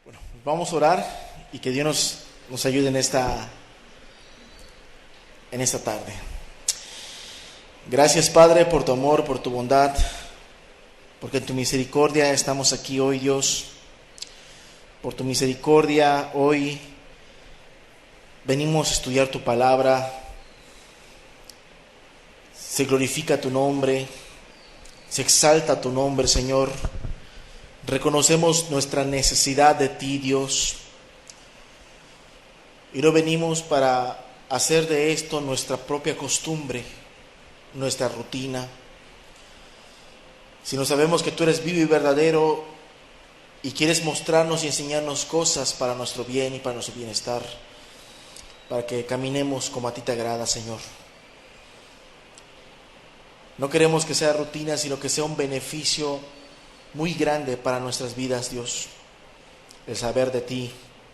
Bueno, vamos a orar y que Dios nos ayude en esta tarde. Gracias, Padre, por tu amor, por tu bondad, porque en tu misericordia estamos aquí hoy, Dios. Por tu misericordia hoy venimos a estudiar tu palabra. Se glorifica tu nombre, se exalta tu nombre, Señor. Reconocemos nuestra necesidad de ti, Dios. Y no venimos para hacer de esto nuestra propia costumbre, nuestra rutina, sino sabemos que tú eres vivo y verdadero y quieres mostrarnos y enseñarnos cosas para nuestro bien y para nuestro bienestar, para que caminemos como a ti te agrada, Señor. No queremos que sea rutina, sino que sea un beneficio muy grande para nuestras vidas, Dios. El saber de ti,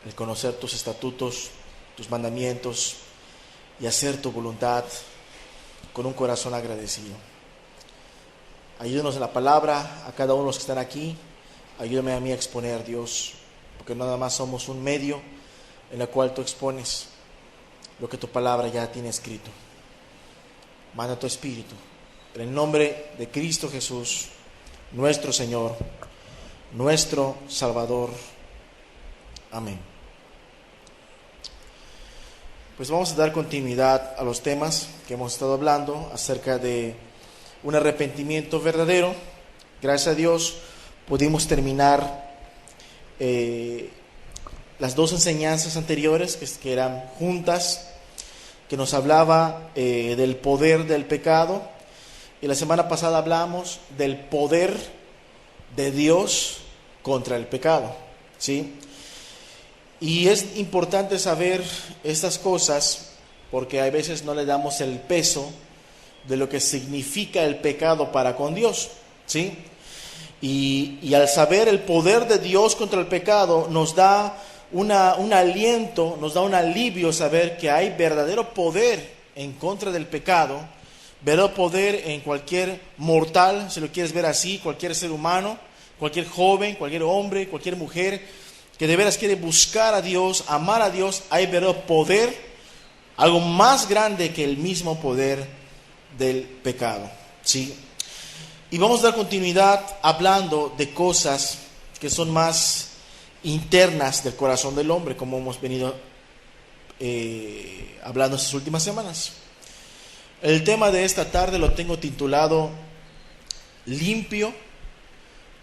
el conocer tus estatutos, tus mandamientos y hacer tu voluntad con un corazón agradecido. Ayúdanos en la palabra, a cada uno de los que están aquí. Ayúdame a mí a exponer, Dios, porque nada más somos un medio en el cual tú expones lo que tu palabra ya tiene escrito. Manda tu Espíritu. En el nombre de Cristo Jesús, nuestro Señor, nuestro Salvador. Amén. Pues vamos a dar continuidad a los temas que hemos estado hablando acerca de un arrepentimiento verdadero. Gracias a Dios pudimos terminar las dos enseñanzas anteriores que eran juntas, que nos hablaba del poder del pecado. Y la semana pasada hablamos del poder de Dios contra el pecado, ¿sí? Y es importante saber estas cosas porque a veces no le damos el peso de lo que significa el pecado para con Dios, ¿sí? Y al saber el poder de Dios contra el pecado nos da un aliento, nos da un alivio saber que hay verdadero poder en contra del pecado, verdadero poder en cualquier mortal, si lo quieres ver así, cualquier ser humano, cualquier joven, cualquier hombre, cualquier mujer que de veras quiere buscar a Dios, amar a Dios. Hay verdadero poder, algo más grande que el mismo poder del pecado, ¿sí? Y vamos a dar continuidad hablando de cosas que son más internas del corazón del hombre, como hemos venido hablando estas últimas semanas. El tema de esta tarde lo tengo titulado limpio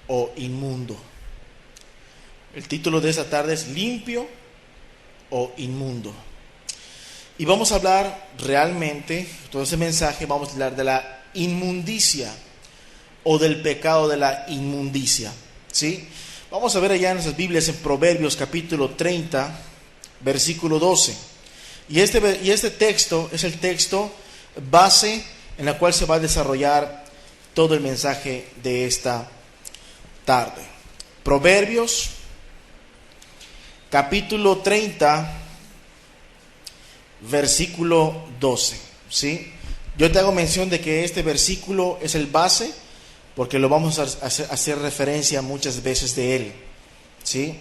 o inmundo. El título de esta tarde es limpio o inmundo. Y vamos a hablar realmente, todo ese mensaje, vamos a hablar de la inmundicia o del pecado de la inmundicia, ¿sí? Vamos a ver allá en nuestras Biblias en Proverbios capítulo 30, versículo 12. Y este texto es el texto base en la cual se va a desarrollar todo el mensaje de esta tarde. Proverbios capítulo 30, versículo 12, ¿sí? Yo te hago mención de que este versículo es el base porque lo vamos a hacer referencia muchas veces de él, ¿sí?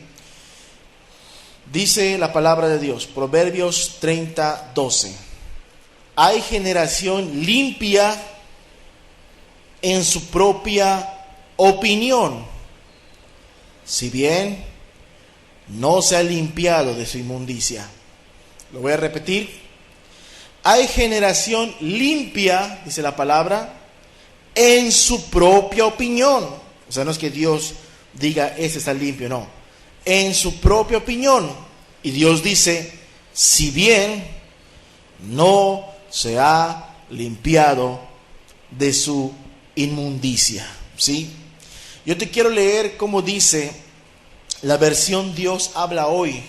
Dice la palabra de Dios, Proverbios 30, 12. Hay generación limpia en su propia opinión, si bien no se ha limpiado de su inmundicia. Lo voy a repetir. Hay generación limpia, dice la palabra, en su propia opinión. O sea, no es que Dios diga, este está limpio, no. En su propia opinión. Y Dios dice, si bien no se ha limpiado de su inmundicia, ¿sí? Yo te quiero leer cómo dice la versión Dios habla hoy,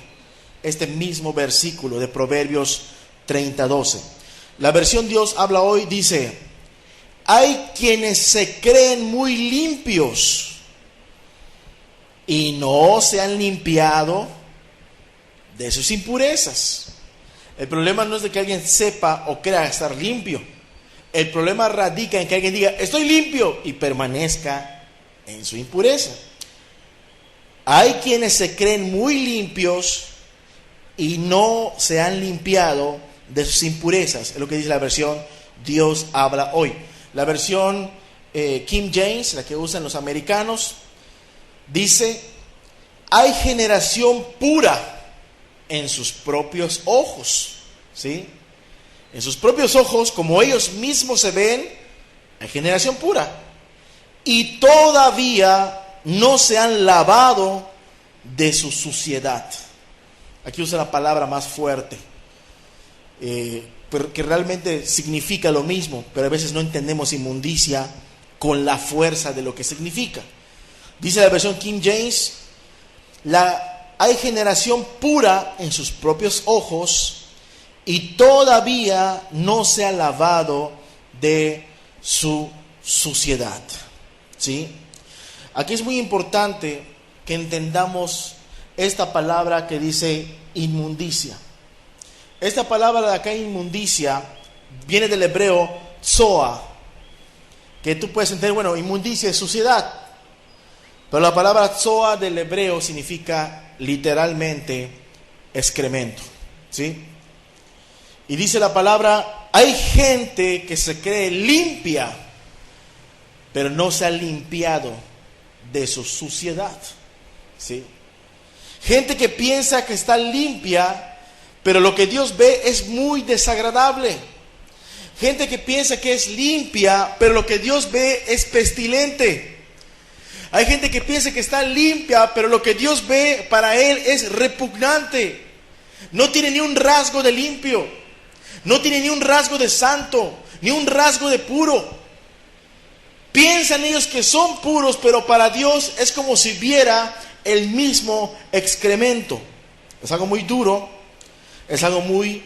este mismo versículo de Proverbios 30:12. La versión Dios habla hoy dice: hay quienes se creen muy limpios y no se han limpiado de sus impurezas. El problema no es de que alguien sepa o crea estar limpio. El problema radica en que alguien diga, estoy limpio, y permanezca en su impureza. Hay quienes se creen muy limpios y no se han limpiado de sus impurezas. Es lo que dice la versión Dios habla hoy. La versión King James, la que usan los americanos, dice: hay generación pura en sus propios ojos. ¿Sí? En sus propios ojos, como ellos mismos se ven, hay generación pura. Y todavía no se han lavado de su suciedad. Aquí usa la palabra más fuerte, pero que realmente significa lo mismo, pero a veces no entendemos inmundicia con la fuerza de lo que significa. Dice la versión King James: hay generación pura en sus propios ojos y todavía no se ha lavado de su suciedad. ¿Sí? Aquí es muy importante que entendamos esta palabra que dice inmundicia. Esta palabra de acá, inmundicia, viene del hebreo zoa, que tú puedes entender, bueno, inmundicia es suciedad, pero la palabra zoa del hebreo significa literalmente excremento. ¿Sí? Y dice la palabra: hay gente que se cree limpia, pero no se ha limpiado de su suciedad. ¿Sí? Gente que piensa que está limpia, pero lo que Dios ve es muy desagradable. Gente que piensa que es limpia, pero lo que Dios ve es pestilente. Hay gente que piensa que está limpia, pero lo que Dios ve para él es repugnante. No tiene ni un rasgo de limpio, no tiene ni un rasgo de santo, ni un rasgo de puro. Piensan ellos que son puros, pero para Dios es como si viera el mismo excremento. Es algo muy duro, es algo muy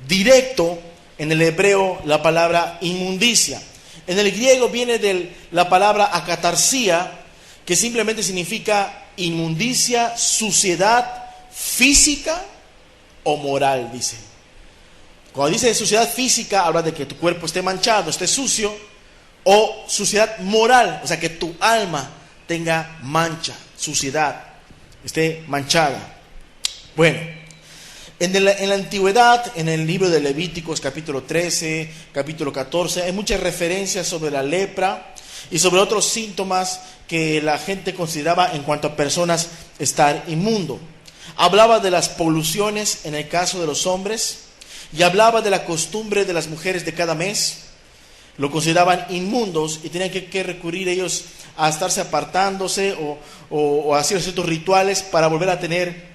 directo. En el hebreo la palabra inmundicia. En el griego viene de la palabra acatarsia, que simplemente significa inmundicia, suciedad física o moral, dice. Cuando dice suciedad física, habla de que tu cuerpo esté manchado, esté sucio, o suciedad moral, o sea que tu alma tenga mancha, suciedad, esté manchada. Bueno, en la antigüedad, en el libro de Levíticos capítulo 13, capítulo 14, hay muchas referencias sobre la lepra y sobre otros síntomas que la gente consideraba en cuanto a personas estar inmundo. Hablaba de las poluciones en el caso de los hombres y hablaba de la costumbre de las mujeres de cada mes. Lo consideraban inmundos y tenían que recurrir ellos a estarse apartándose o hacer ciertos rituales para volver a tener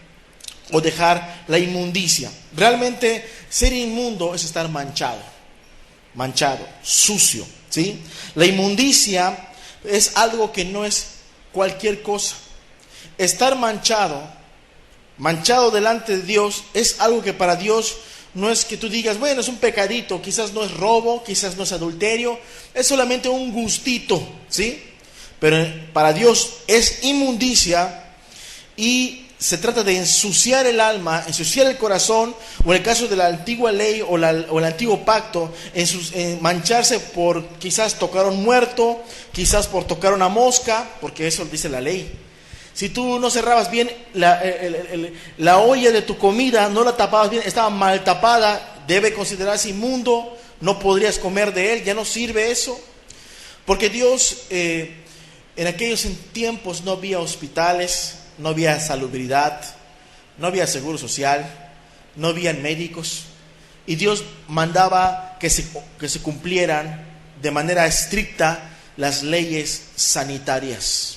o dejar la inmundicia. Realmente ser inmundo es estar manchado, sucio, ¿sí? La inmundicia es algo que no es cualquier cosa. Estar manchado delante de Dios es algo que para Dios no es que tú digas, bueno, es un pecadito, quizás no es robo, quizás no es adulterio, es solamente un gustito, ¿sí? Pero para Dios es inmundicia y se trata de ensuciar el alma, ensuciar el corazón, o en el caso de la antigua ley o el antiguo pacto, mancharse por quizás tocar a un muerto, quizás por tocar una mosca, porque eso dice la ley. Si tú no cerrabas bien la olla de tu comida, no la tapabas bien, estaba mal tapada, debe considerarse inmundo, no podrías comer de él, ya no sirve eso. Porque Dios, en aquellos tiempos no había hospitales, no había salubridad, no había seguro social, no había médicos. Y Dios mandaba que se cumplieran de manera estricta las leyes sanitarias.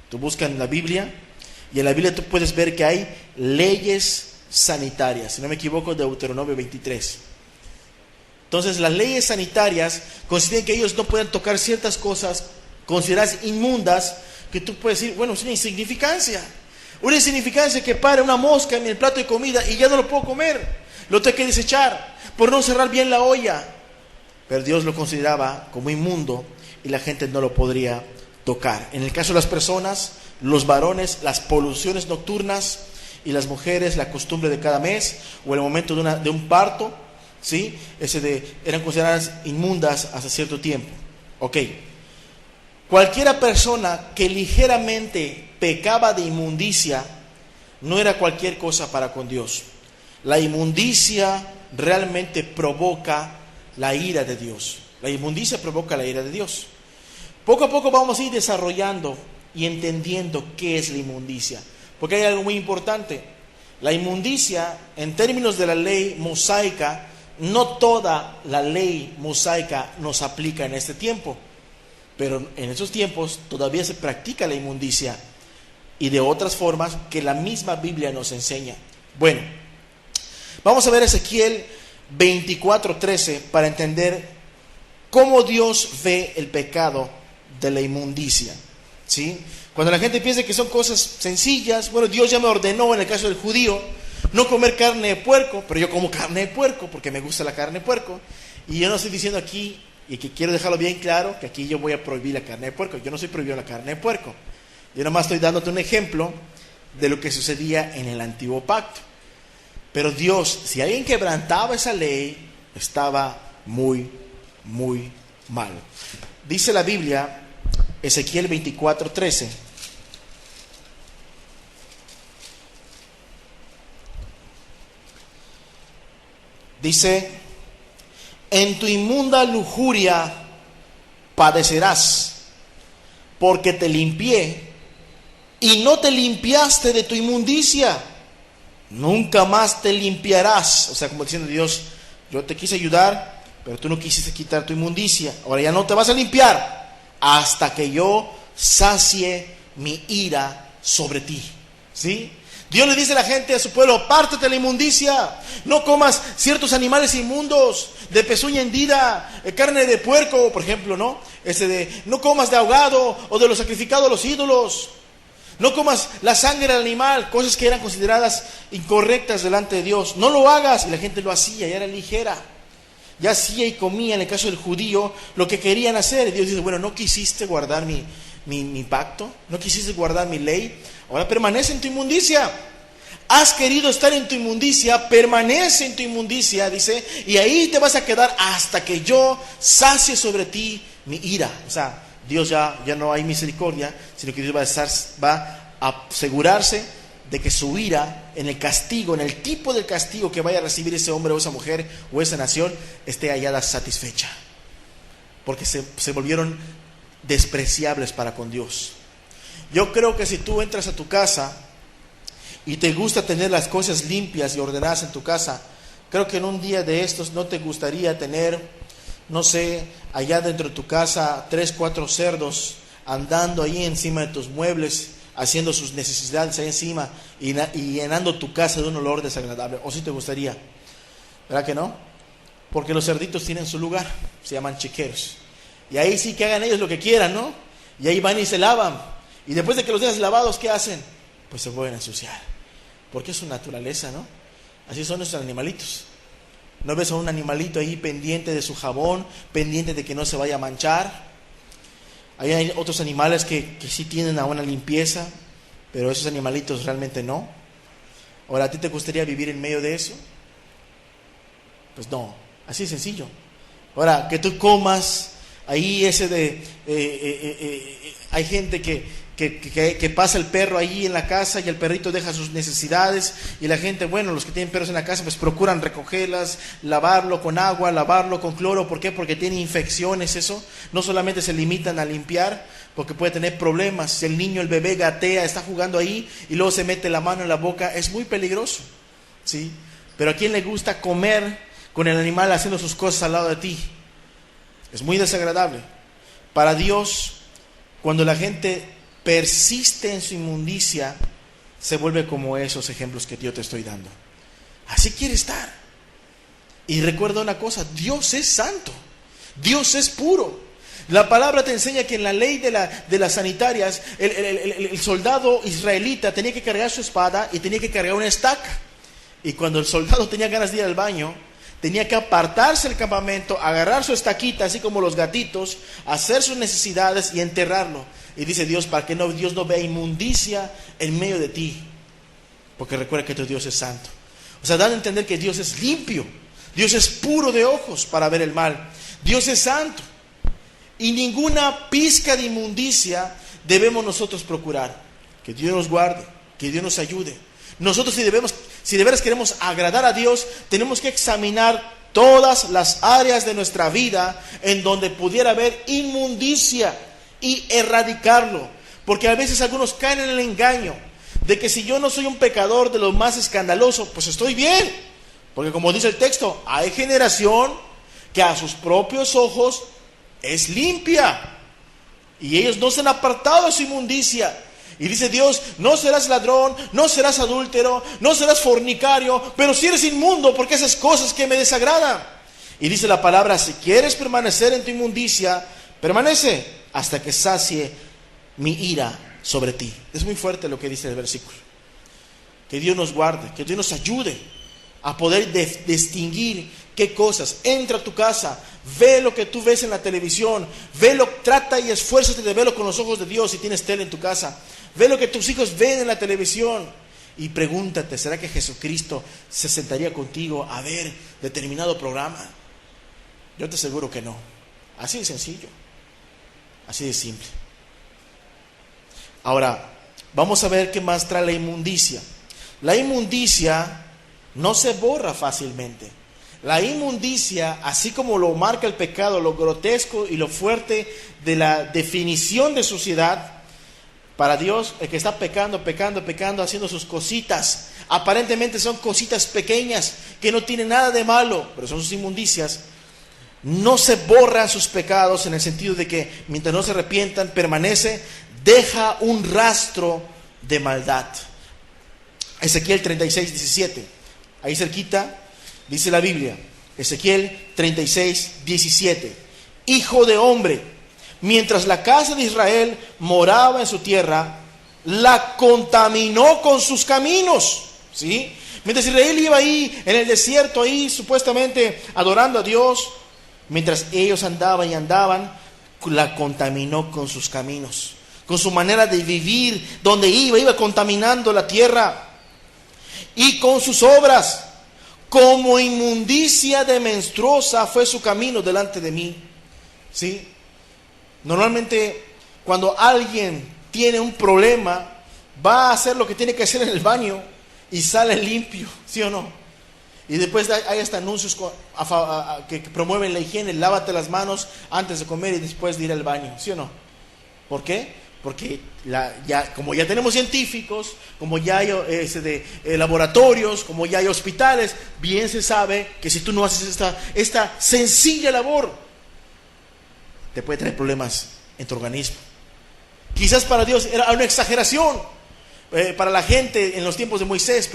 Tú buscas en la Biblia y en la Biblia tú puedes ver que hay leyes sanitarias. Si no me equivoco, Deuteronomio 23. Entonces las leyes sanitarias consideran que ellos no pueden tocar ciertas cosas consideradas inmundas, que tú puedes decir, bueno, es una insignificancia. Una insignificancia que pare una mosca en el plato de comida y ya no lo puedo comer. Lo tengo que desechar por no cerrar bien la olla. Pero Dios lo consideraba como inmundo y la gente no lo podría tocar. En el caso de las personas, los varones, las poluciones nocturnas, y las mujeres, la costumbre de cada mes o el momento de un parto, ¿sí? Eran consideradas inmundas hasta cierto tiempo. Ok. Cualquiera persona que ligeramente pecaba de inmundicia, no era cualquier cosa para con Dios. La inmundicia realmente provoca la ira de Dios. La inmundicia provoca la ira de Dios. Poco a poco vamos a ir desarrollando y entendiendo qué es la inmundicia. Porque hay algo muy importante. La inmundicia, en términos de la ley mosaica, no toda la ley mosaica nos aplica en este tiempo. Pero en esos tiempos todavía se practica la inmundicia y de otras formas que la misma Biblia nos enseña. Bueno, vamos a ver Ezequiel 24:13 para entender cómo Dios ve el pecado de la inmundicia, ¿sí? Cuando la gente piensa que son cosas sencillas, bueno, Dios ya me ordenó en el caso del judío no comer carne de puerco, pero yo como carne de puerco porque me gusta la carne de puerco. Y yo no estoy diciendo aquí, y que quiero dejarlo bien claro, que aquí yo voy a prohibir la carne de puerco. Yo no estoy prohibiendo la carne de puerco. Yo nomás estoy dándote un ejemplo de lo que sucedía en el antiguo pacto. Pero Dios, si alguien quebrantaba esa ley, estaba muy, muy mal. Dice la Biblia, Ezequiel 24:13. Dice: en tu inmunda lujuria padecerás, porque te limpié y no te limpiaste de tu inmundicia, nunca más te limpiarás. O sea, como diciendo Dios, yo te quise ayudar, pero tú no quisiste quitar tu inmundicia. Ahora ya no te vas a limpiar hasta que yo sacie mi ira sobre ti. ¿Sí? Dios le dice a la gente, a su pueblo: apártate de la inmundicia, no comas ciertos animales inmundos, de pezuña hendida, carne de puerco, por ejemplo, ¿no? No comas de ahogado o de lo sacrificado a los ídolos. No comas la sangre del animal, cosas que eran consideradas incorrectas delante de Dios. No lo hagas. Y la gente lo hacía, ya era ligera. Ya hacía y comía, en el caso del judío, lo que querían hacer. Y Dios dice: bueno, no quisiste guardar mi pacto, no quisiste guardar mi ley, ahora permanece en tu inmundicia. Has querido estar en tu inmundicia, permanece en tu inmundicia, dice, y ahí te vas a quedar hasta que yo sacie sobre ti mi ira. O sea, Dios ya no hay misericordia, sino que Dios va a asegurarse de que su ira, en el castigo, en el tipo de castigo que vaya a recibir ese hombre o esa mujer o esa nación, esté hallada satisfecha. Porque se volvieron despreciables para con Dios. Yo creo que si tú entras a tu casa y te gusta tener las cosas limpias y ordenadas en tu casa, creo que en un día de estos no te gustaría tener, no sé, allá dentro de tu casa 3, 4 cerdos andando ahí encima de tus muebles, haciendo sus necesidades ahí encima y llenando tu casa de un olor desagradable. ¿O sí te gustaría? ¿Verdad que no? Porque los cerditos tienen su lugar, se llaman chiqueros, y ahí sí que hagan ellos lo que quieran, ¿no? Y ahí van y se lavan, y después de que los dejas lavados, ¿qué hacen? Pues se vuelven a ensuciar, porque es su naturaleza, ¿no? Así son nuestros animalitos. ¿No ves a un animalito ahí pendiente de su jabón, pendiente de que no se vaya a manchar? Ahí hay otros animales que sí tienen a una limpieza, pero esos animalitos realmente no. Ahora, ¿a ti te gustaría vivir en medio de eso? Pues no, así es sencillo. Ahora, que tú comas ahí hay gente que pasa el perro ahí en la casa y el perrito deja sus necesidades, y la gente, bueno, los que tienen perros en la casa pues procuran recogerlas, lavarlo con agua, lavarlo con cloro. ¿Por qué? Porque tiene infecciones. Eso no solamente se limitan a limpiar, porque puede tener problemas. Si el niño, el bebé gatea, está jugando ahí y luego se mete la mano en la boca, es muy peligroso, ¿sí? Pero ¿a quién le gusta comer con el animal haciendo sus cosas al lado de ti? Es muy desagradable. Para Dios, cuando la gente persiste en su inmundicia, se vuelve como esos ejemplos que yo te estoy dando. Así quiere estar. Y recuerda una cosa: Dios es santo, Dios es puro. La palabra te enseña que en la ley de las sanitarias, el soldado israelita tenía que cargar su espada y tenía que cargar una estaca. Y cuando el soldado tenía ganas de ir al baño, tenía que apartarse del campamento, agarrar su estaquita, así como los gatitos, hacer sus necesidades y enterrarlo. Y dice Dios, para que Dios no vea inmundicia en medio de ti, porque recuerda que tu Dios es santo. O sea, dan a entender que Dios es limpio, Dios es puro de ojos para ver el mal, Dios es santo, y ninguna pizca de inmundicia debemos nosotros procurar. Que Dios nos guarde, que Dios nos ayude. Nosotros si de veras queremos agradar a Dios, tenemos que examinar todas las áreas de nuestra vida en donde pudiera haber inmundicia y erradicarlo. Porque a veces algunos caen en el engaño de que si yo no soy un pecador de lo más escandaloso, pues estoy bien. Porque como dice el texto, hay generación que a sus propios ojos es limpia y ellos no se han apartado de su inmundicia. Y dice Dios, no serás ladrón, no serás adúltero, no serás fornicario, pero si eres inmundo porque esas cosas que me desagradan. Y dice la palabra, si quieres permanecer en tu inmundicia, permanece hasta que sacie mi ira sobre ti. Es muy fuerte lo que dice el versículo. Que Dios nos guarde, que Dios nos ayude a poder distinguir qué cosas. Entra a tu casa, ve lo que tú ves en la televisión, trata y esfuérzate de verlo con los ojos de Dios si tienes tele en tu casa. Ve lo que tus hijos ven en la televisión y pregúntate, ¿será que Jesucristo se sentaría contigo a ver determinado programa? Yo te aseguro que no. Así de sencillo, así de simple. Ahora, vamos a ver qué más trae la inmundicia. La inmundicia no se borra fácilmente. La inmundicia, así como lo marca el pecado, lo grotesco y lo fuerte de la definición de suciedad, para Dios, el que está pecando, haciendo sus cositas, aparentemente son cositas pequeñas, que no tienen nada de malo, pero son sus inmundicias, no se borran sus pecados en el sentido de que mientras no se arrepientan, permanece, deja un rastro de maldad. Ezequiel 36, 17, ahí cerquita, dice la Biblia, Ezequiel 36, 17, hijo de hombre, mientras la casa de Israel moraba en su tierra, la contaminó con sus caminos, ¿sí? Mientras Israel iba ahí en el desierto, ahí supuestamente adorando a Dios, mientras ellos andaban, la contaminó con sus caminos, con su manera de vivir, donde iba contaminando la tierra, y con sus obras, como inmundicia de menstruosa fue su camino delante de mí, ¿sí? Normalmente cuando alguien tiene un problema, va a hacer lo que tiene que hacer en el baño y sale limpio, ¿sí o no? Y después hay hasta anuncios que promueven la higiene, lávate las manos antes de comer y después de ir al baño, ¿sí o no? ¿Por qué? Porque como ya tenemos científicos, como ya hay laboratorios, como ya hay hospitales, bien se sabe que si tú no haces esta sencilla labor, te puede traer problemas en tu organismo. Quizás para Dios era una exageración, para la gente en los tiempos de Moisés,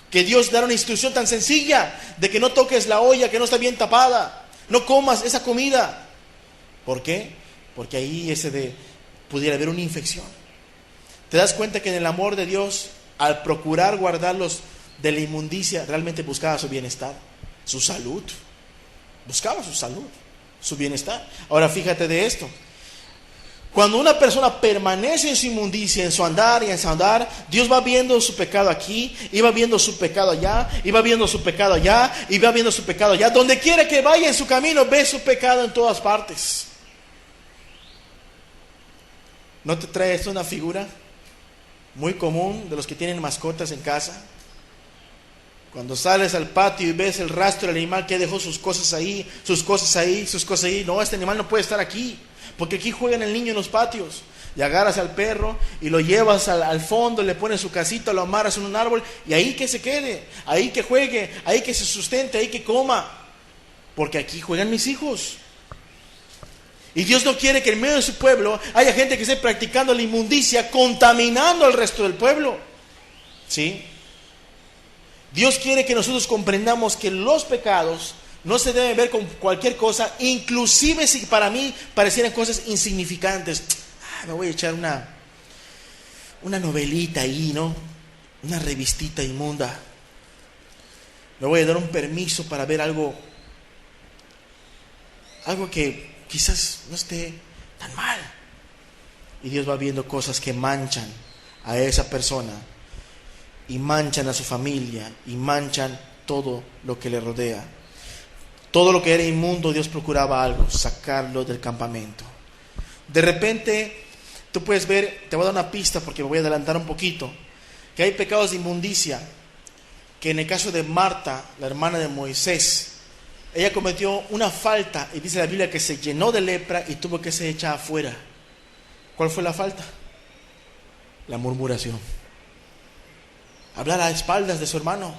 que Dios diera una instrucción tan sencilla de que no toques la olla que no está bien tapada, no comas esa comida. ¿Por qué? Porque ahí pudiera haber una infección. ¿Te das cuenta que en el amor de Dios, al procurar guardarlos de la inmundicia, realmente buscaba su bienestar, su salud? Buscaba su salud, su bienestar. Ahora fíjate de esto. Cuando una persona permanece en su inmundicia, en su andar y en su andar, Dios va viendo su pecado aquí, y va viendo su pecado allá, y va viendo su pecado allá, y va viendo su pecado allá. Donde quiera que vaya en su camino, ve su pecado en todas partes. ¿No te trae esto una figura muy común de los que tienen mascotas en casa? Cuando sales al patio y ves el rastro del animal que dejó sus cosas ahí, sus cosas ahí, sus cosas ahí. No, este animal no puede estar aquí, porque aquí juegan el niño en los patios. Y agarras al perro y lo llevas al fondo, le pones su casita, lo amarras en un árbol y ahí que se quede, ahí que juegue, ahí que se sustente, ahí que coma, porque aquí juegan mis hijos. Y Dios no quiere que en medio de su pueblo haya gente que esté practicando la inmundicia, contaminando al resto del pueblo, ¿sí? Dios quiere que nosotros comprendamos que los pecados no se deben ver con cualquier cosa, inclusive si para mí parecieran cosas insignificantes. Me voy a echar una novelita ahí, ¿no? Una revistita inmunda. Me voy a dar un permiso para ver algo que quizás no esté tan mal. Y Dios va viendo cosas que manchan a esa persona, y manchan a su familia, y manchan todo lo que le rodea. Todo lo que era inmundo, Dios procuraba algo, sacarlo del campamento. De repente, Tú puedes ver, te voy a dar una pista porque me voy a adelantar un poquito, que hay pecados de inmundicia, que en el caso de Marta, la hermana de Moisés, ella cometió una falta y dice la Biblia que se llenó de lepra y tuvo que ser echada afuera. ¿Cuál fue la falta? La murmuración. Hablar a espaldas de su hermano.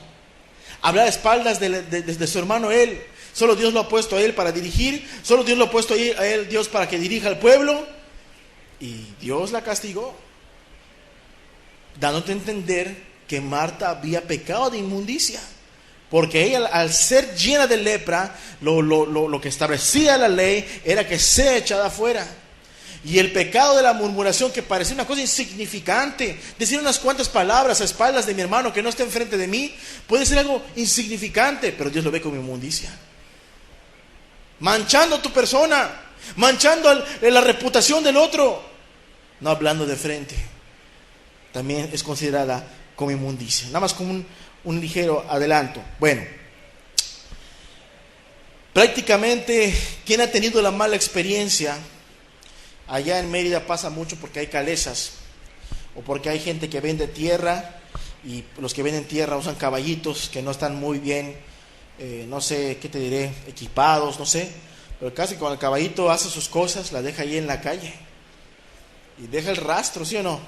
Hablar a espaldas de su hermano él. Solo Dios lo ha puesto a él para dirigir. Solo Dios lo ha puesto a él, Dios, para que dirija al pueblo. Y Dios la castigó, dándote a entender que Marta había pecado de inmundicia. Porque ella, al ser llena de lepra, lo que establecía la ley era que sea echada afuera. Y el pecado de la murmuración, que parecía una cosa insignificante, decir unas cuantas palabras a espaldas de mi hermano que no está enfrente de mí, puede ser algo insignificante, pero Dios lo ve como inmundicia. Manchando tu persona, manchando la reputación del otro, no hablando de frente, también es considerada como inmundicia. Nada más como un ligero adelanto. Bueno, prácticamente, ¿quién ha tenido la mala experiencia? Allá en Mérida pasa mucho porque hay calesas, o porque hay gente que vende tierra, y los que venden tierra usan caballitos que no están muy bien, no sé, ¿qué te diré? Equipados, no sé. Pero casi cuando el caballito hace sus cosas, la deja ahí en la calle. Y deja el rastro, ¿sí o no?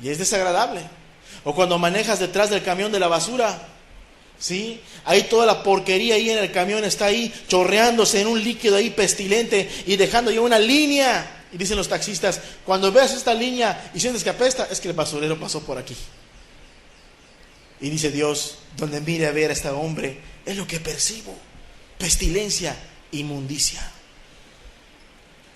Y es desagradable. O cuando manejas detrás del camión de la basura, ¿sí? Ahí toda la porquería ahí en el camión está ahí chorreándose en un líquido ahí pestilente y dejando ya una línea. Y dicen los taxistas, cuando veas esta línea y sientes que apesta, es que el basurero pasó por aquí. Y dice Dios, donde mire a ver a este hombre, es lo que percibo: pestilencia, inmundicia.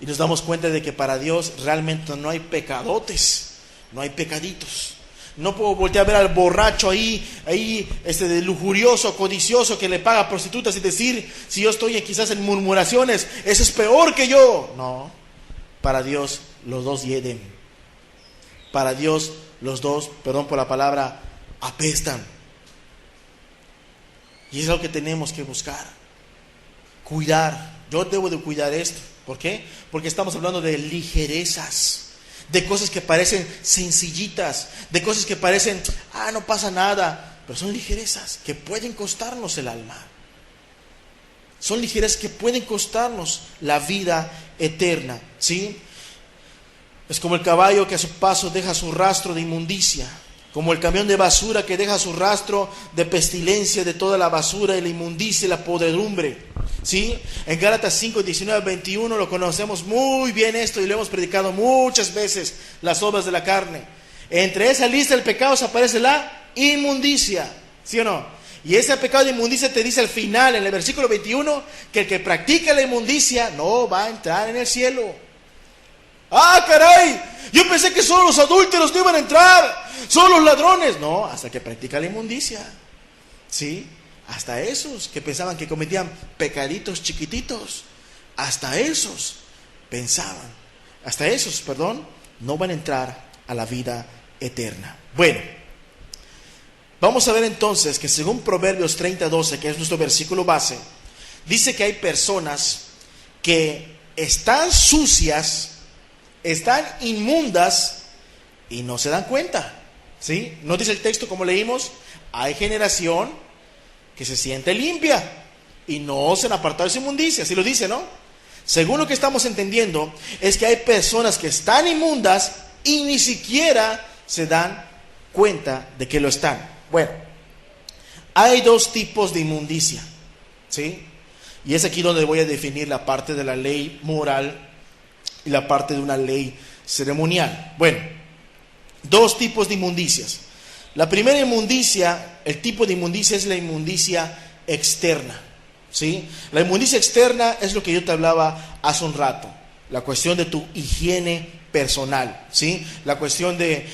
Y nos damos cuenta de que para Dios realmente no hay pecadotes, no hay pecaditos. No puedo voltear a ver al borracho ahí de lujurioso, codicioso, que le paga a prostitutas y decir, si yo estoy quizás en murmuraciones, ese es peor que yo. No, para Dios los dos hieden. Para Dios los dos, perdón por la palabra, apestan. Y es lo que tenemos que buscar, cuidar. Yo debo de cuidar esto. ¿Por qué? Porque estamos hablando de ligerezas, de cosas que parecen sencillitas, de cosas que parecen, no pasa nada, pero son ligerezas que pueden costarnos el alma. Son ligerezas que pueden costarnos la vida eterna, ¿sí? Es como el caballo que a su paso deja su rastro de inmundicia, como el camión de basura que deja su rastro de pestilencia, de toda la basura y la inmundicia y la podredumbre, ¿sí? En Gálatas 5, 19, 21 lo conocemos muy bien esto y lo hemos predicado muchas veces, las obras de la carne. Entre esa lista del pecado aparece la inmundicia, ¿sí o no? Y ese pecado de inmundicia te dice al final, en el versículo 21, que el que practica la inmundicia no va a entrar en el cielo. ¡Ah, caray! Yo pensé que solo los adúlteros no iban a entrar, solo los ladrones. No, hasta que practica la inmundicia, ¿sí? Hasta esos que pensaban que cometían pecaditos chiquititos, hasta esos no van a entrar a la vida eterna. Bueno, vamos a ver entonces que según Proverbios 30:12, que es nuestro versículo base, dice que hay personas que están sucias, están inmundas y no se dan cuenta, ¿sí? ¿No dice el texto como leímos? Hay generación que se siente limpia y no se han apartado de su inmundicia, así lo dice, ¿no? Según lo que estamos entendiendo, es que hay personas que están inmundas y ni siquiera se dan cuenta de que lo están. Bueno, hay dos tipos de inmundicia, ¿sí? Y es aquí donde voy a definir la parte de la ley moral y la parte de una ley ceremonial. Bueno, dos tipos de inmundicias. La primera inmundicia, el tipo de inmundicia es la inmundicia externa, ¿sí? La inmundicia externa es lo que yo te hablaba hace un rato, la cuestión de tu higiene personal, ¿sí? La cuestión de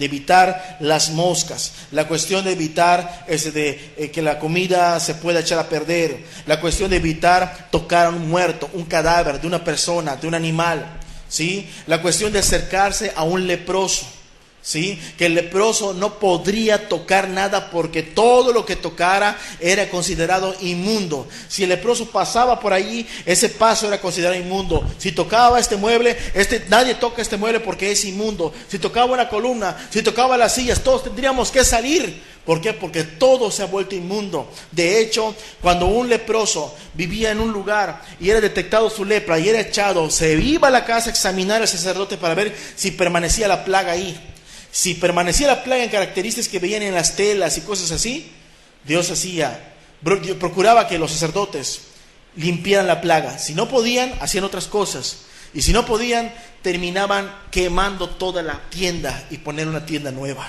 evitar las moscas, la cuestión de evitar que la comida se pueda echar a perder, la cuestión de evitar tocar a un muerto, un cadáver de una persona, de un animal, ¿sí? La cuestión de acercarse a un leproso, ¿sí? Que el leproso no podría tocar nada porque todo lo que tocara era considerado inmundo. Si el leproso pasaba por allí, ese paso era considerado inmundo. Si tocaba este mueble, nadie toca este mueble porque es inmundo. Si tocaba una columna, si tocaba las sillas, todos tendríamos que salir. ¿Por qué? Porque todo se ha vuelto inmundo. De hecho, cuando un leproso vivía en un lugar y era detectado su lepra y era echado, se iba a la casa a examinar al sacerdote para ver si permanecía la plaga ahí. Si permanecía la plaga en características que veían en las telas y cosas así, Dios procuraba que los sacerdotes limpiaran la plaga. Si no podían, hacían otras cosas. Y si no podían, terminaban quemando toda la tienda y poner una tienda nueva.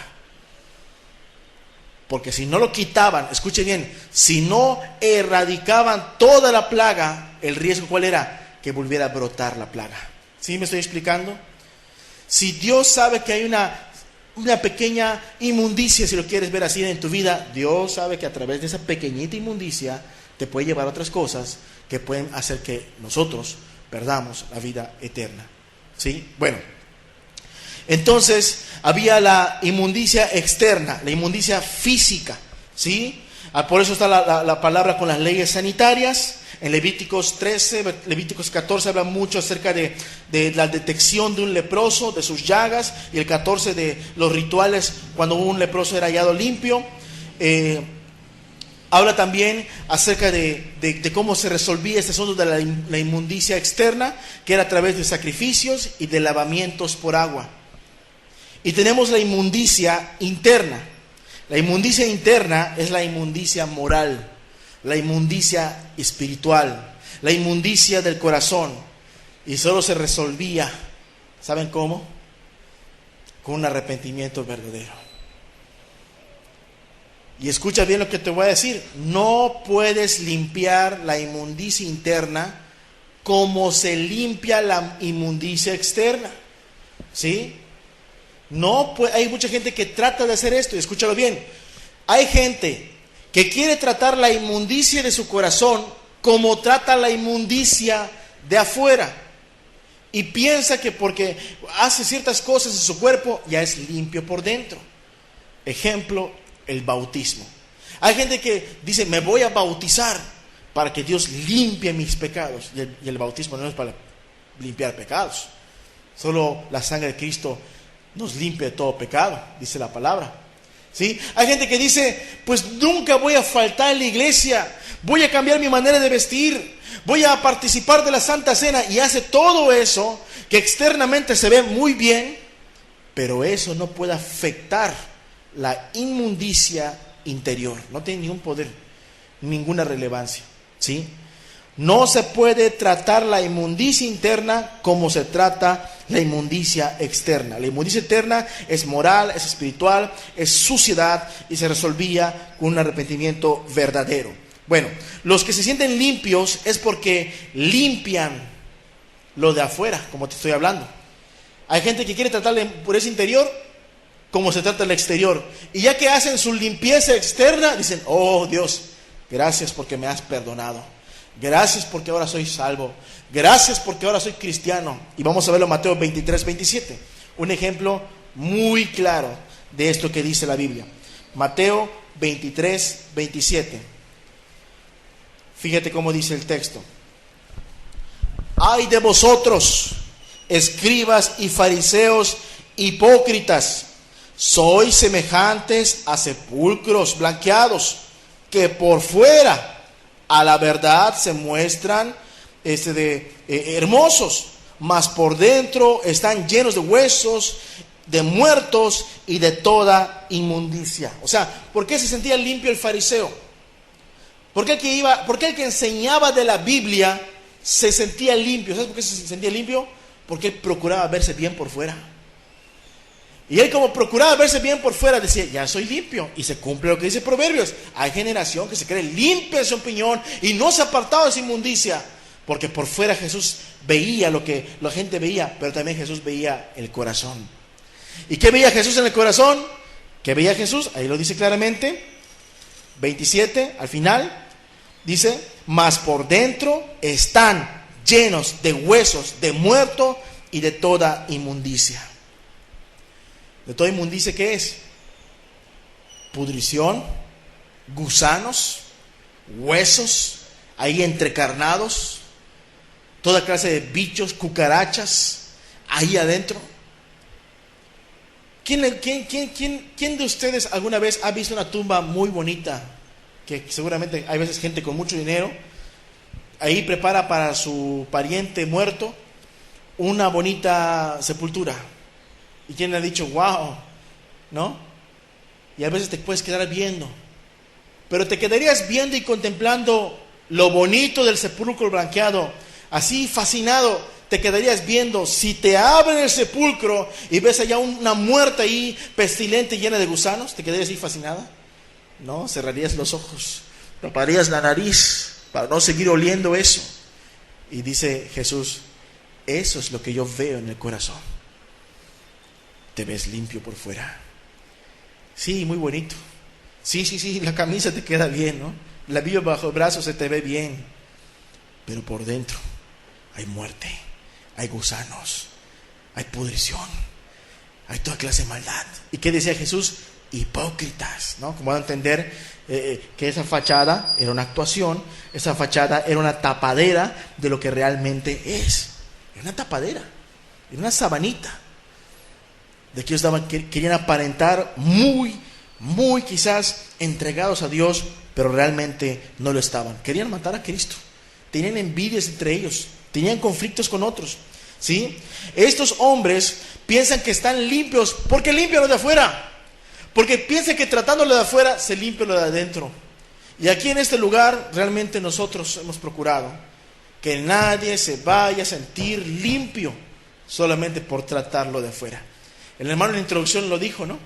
Porque si no lo quitaban, escuche bien, si no erradicaban toda la plaga, el riesgo ¿cuál era? Que volviera a brotar la plaga. ¿Sí me estoy explicando? Si Dios sabe que hay una pequeña inmundicia, si lo quieres ver así en tu vida, Dios sabe que a través de esa pequeñita inmundicia te puede llevar a otras cosas que pueden hacer que nosotros perdamos la vida eterna. ¿Sí? Bueno, entonces había la inmundicia externa, la inmundicia física, ¿sí? Por eso está la palabra con las leyes sanitarias. En Levíticos 13, Levíticos 14 habla mucho acerca de la detección de un leproso, de sus llagas, y el 14 de los rituales cuando un leproso era hallado limpio. Habla también acerca de cómo se resolvía este asunto de la inmundicia externa, que era a través de sacrificios y de lavamientos por agua. Y tenemos la inmundicia interna. La inmundicia interna es la inmundicia moral, la inmundicia espiritual, la inmundicia del corazón. Y solo se resolvía, ¿saben cómo? Con un arrepentimiento verdadero. Y escucha bien lo que te voy a decir. No puedes limpiar la inmundicia interna como se limpia la inmundicia externa. ¿Sí? Hay mucha gente que trata de hacer esto, y escúchalo bien. Hay gente que quiere tratar la inmundicia de su corazón como trata la inmundicia de afuera, y piensa que porque hace ciertas cosas en su cuerpo ya es limpio por dentro. Ejemplo, el bautismo. Hay gente que dice, me voy a bautizar para que Dios limpie mis pecados, y el bautismo no es para limpiar pecados. Solo la sangre de Cristo nos limpia de todo pecado, dice la palabra. ¿Sí? Hay gente que dice, pues nunca voy a faltar en la iglesia, voy a cambiar mi manera de vestir, voy a participar de la Santa Cena, y hace todo eso que externamente se ve muy bien, pero eso no puede afectar la inmundicia interior. No tiene ningún poder, ninguna relevancia. ¿Sí? No se puede tratar la inmundicia interna como se trata la inmundicia externa. La inmundicia externa es moral, es espiritual, es suciedad, y se resolvía con un arrepentimiento verdadero. Bueno, los que se sienten limpios es porque limpian lo de afuera, como te estoy hablando. Hay gente que quiere tratar la impureza interior como se trata el exterior, y ya que hacen su limpieza externa, dicen, oh Dios, gracias porque me has perdonado. Gracias porque ahora soy salvo. Gracias porque ahora soy cristiano. Y vamos a verlo en Mateo 23, 27. Un ejemplo muy claro de esto que dice la Biblia. Mateo 23, 27. Fíjate cómo dice el texto. Ay de vosotros, escribas y fariseos hipócritas, sois semejantes a sepulcros blanqueados, que por fuera a la verdad se muestran hermosos, mas por dentro están llenos de huesos, de muertos y de toda inmundicia. O sea, ¿por qué se sentía limpio el fariseo? ¿Por qué el que enseñaba de la Biblia se sentía limpio? ¿Sabes por qué se sentía limpio? Porque él procuraba verse bien por fuera. Y él, como procuraba verse bien por fuera, decía, ya soy limpio. Y se cumple lo que dice Proverbios. Hay generación que se cree limpia en su opinión y no se ha apartado de esa inmundicia. Porque por fuera Jesús veía lo que la gente veía, pero también Jesús veía el corazón. ¿Y qué veía Jesús en el corazón? ¿Qué veía Jesús? Ahí lo dice claramente. 27, al final, dice, mas por dentro están llenos de huesos, de muerto y de toda inmundicia. De toda inmundicia, ¿qué es? Pudrición, gusanos, huesos, ahí entrecarnados, toda clase de bichos, cucarachas, ahí adentro. ¿Quién de ustedes alguna vez ha visto una tumba muy bonita? Que seguramente hay veces gente con mucho dinero, ahí prepara para su pariente muerto una bonita sepultura. ¿Y quién le ha dicho, wow? ¿No? Y a veces te puedes quedar viendo. Pero te quedarías viendo y contemplando lo bonito del sepulcro blanqueado, así fascinado, te quedarías viendo. Si te abren el sepulcro y ves allá una muerta ahí, pestilente, llena de gusanos, ¿te quedarías así fascinada? No, cerrarías los ojos, taparías la nariz para no seguir oliendo eso. Y dice Jesús, eso es lo que yo veo en el corazón. Te ves limpio por fuera. Sí, muy bonito. Sí, la camisa te queda bien, ¿no? La Biblia bajo el brazo se te ve bien. Pero por dentro hay muerte, hay gusanos, hay pudrición, hay toda clase de maldad. ¿Y qué decía Jesús? Hipócritas, ¿no? Como van a entender que esa fachada era una actuación, esa fachada era una tapadera de lo que realmente es. Era una tapadera, era una sabanita. De que ellos querían aparentar muy quizás entregados a Dios, pero realmente no lo estaban. Querían matar a Cristo, tenían envidias entre ellos, tenían conflictos con otros, ¿sí? Estos hombres piensan que están limpios, porque limpian lo de afuera, porque piensan que tratándolo de afuera se limpia lo de adentro. Y aquí en este lugar realmente nosotros hemos procurado que nadie se vaya a sentir limpio solamente por tratarlo de afuera. El hermano en la introducción lo dijo, ¿no?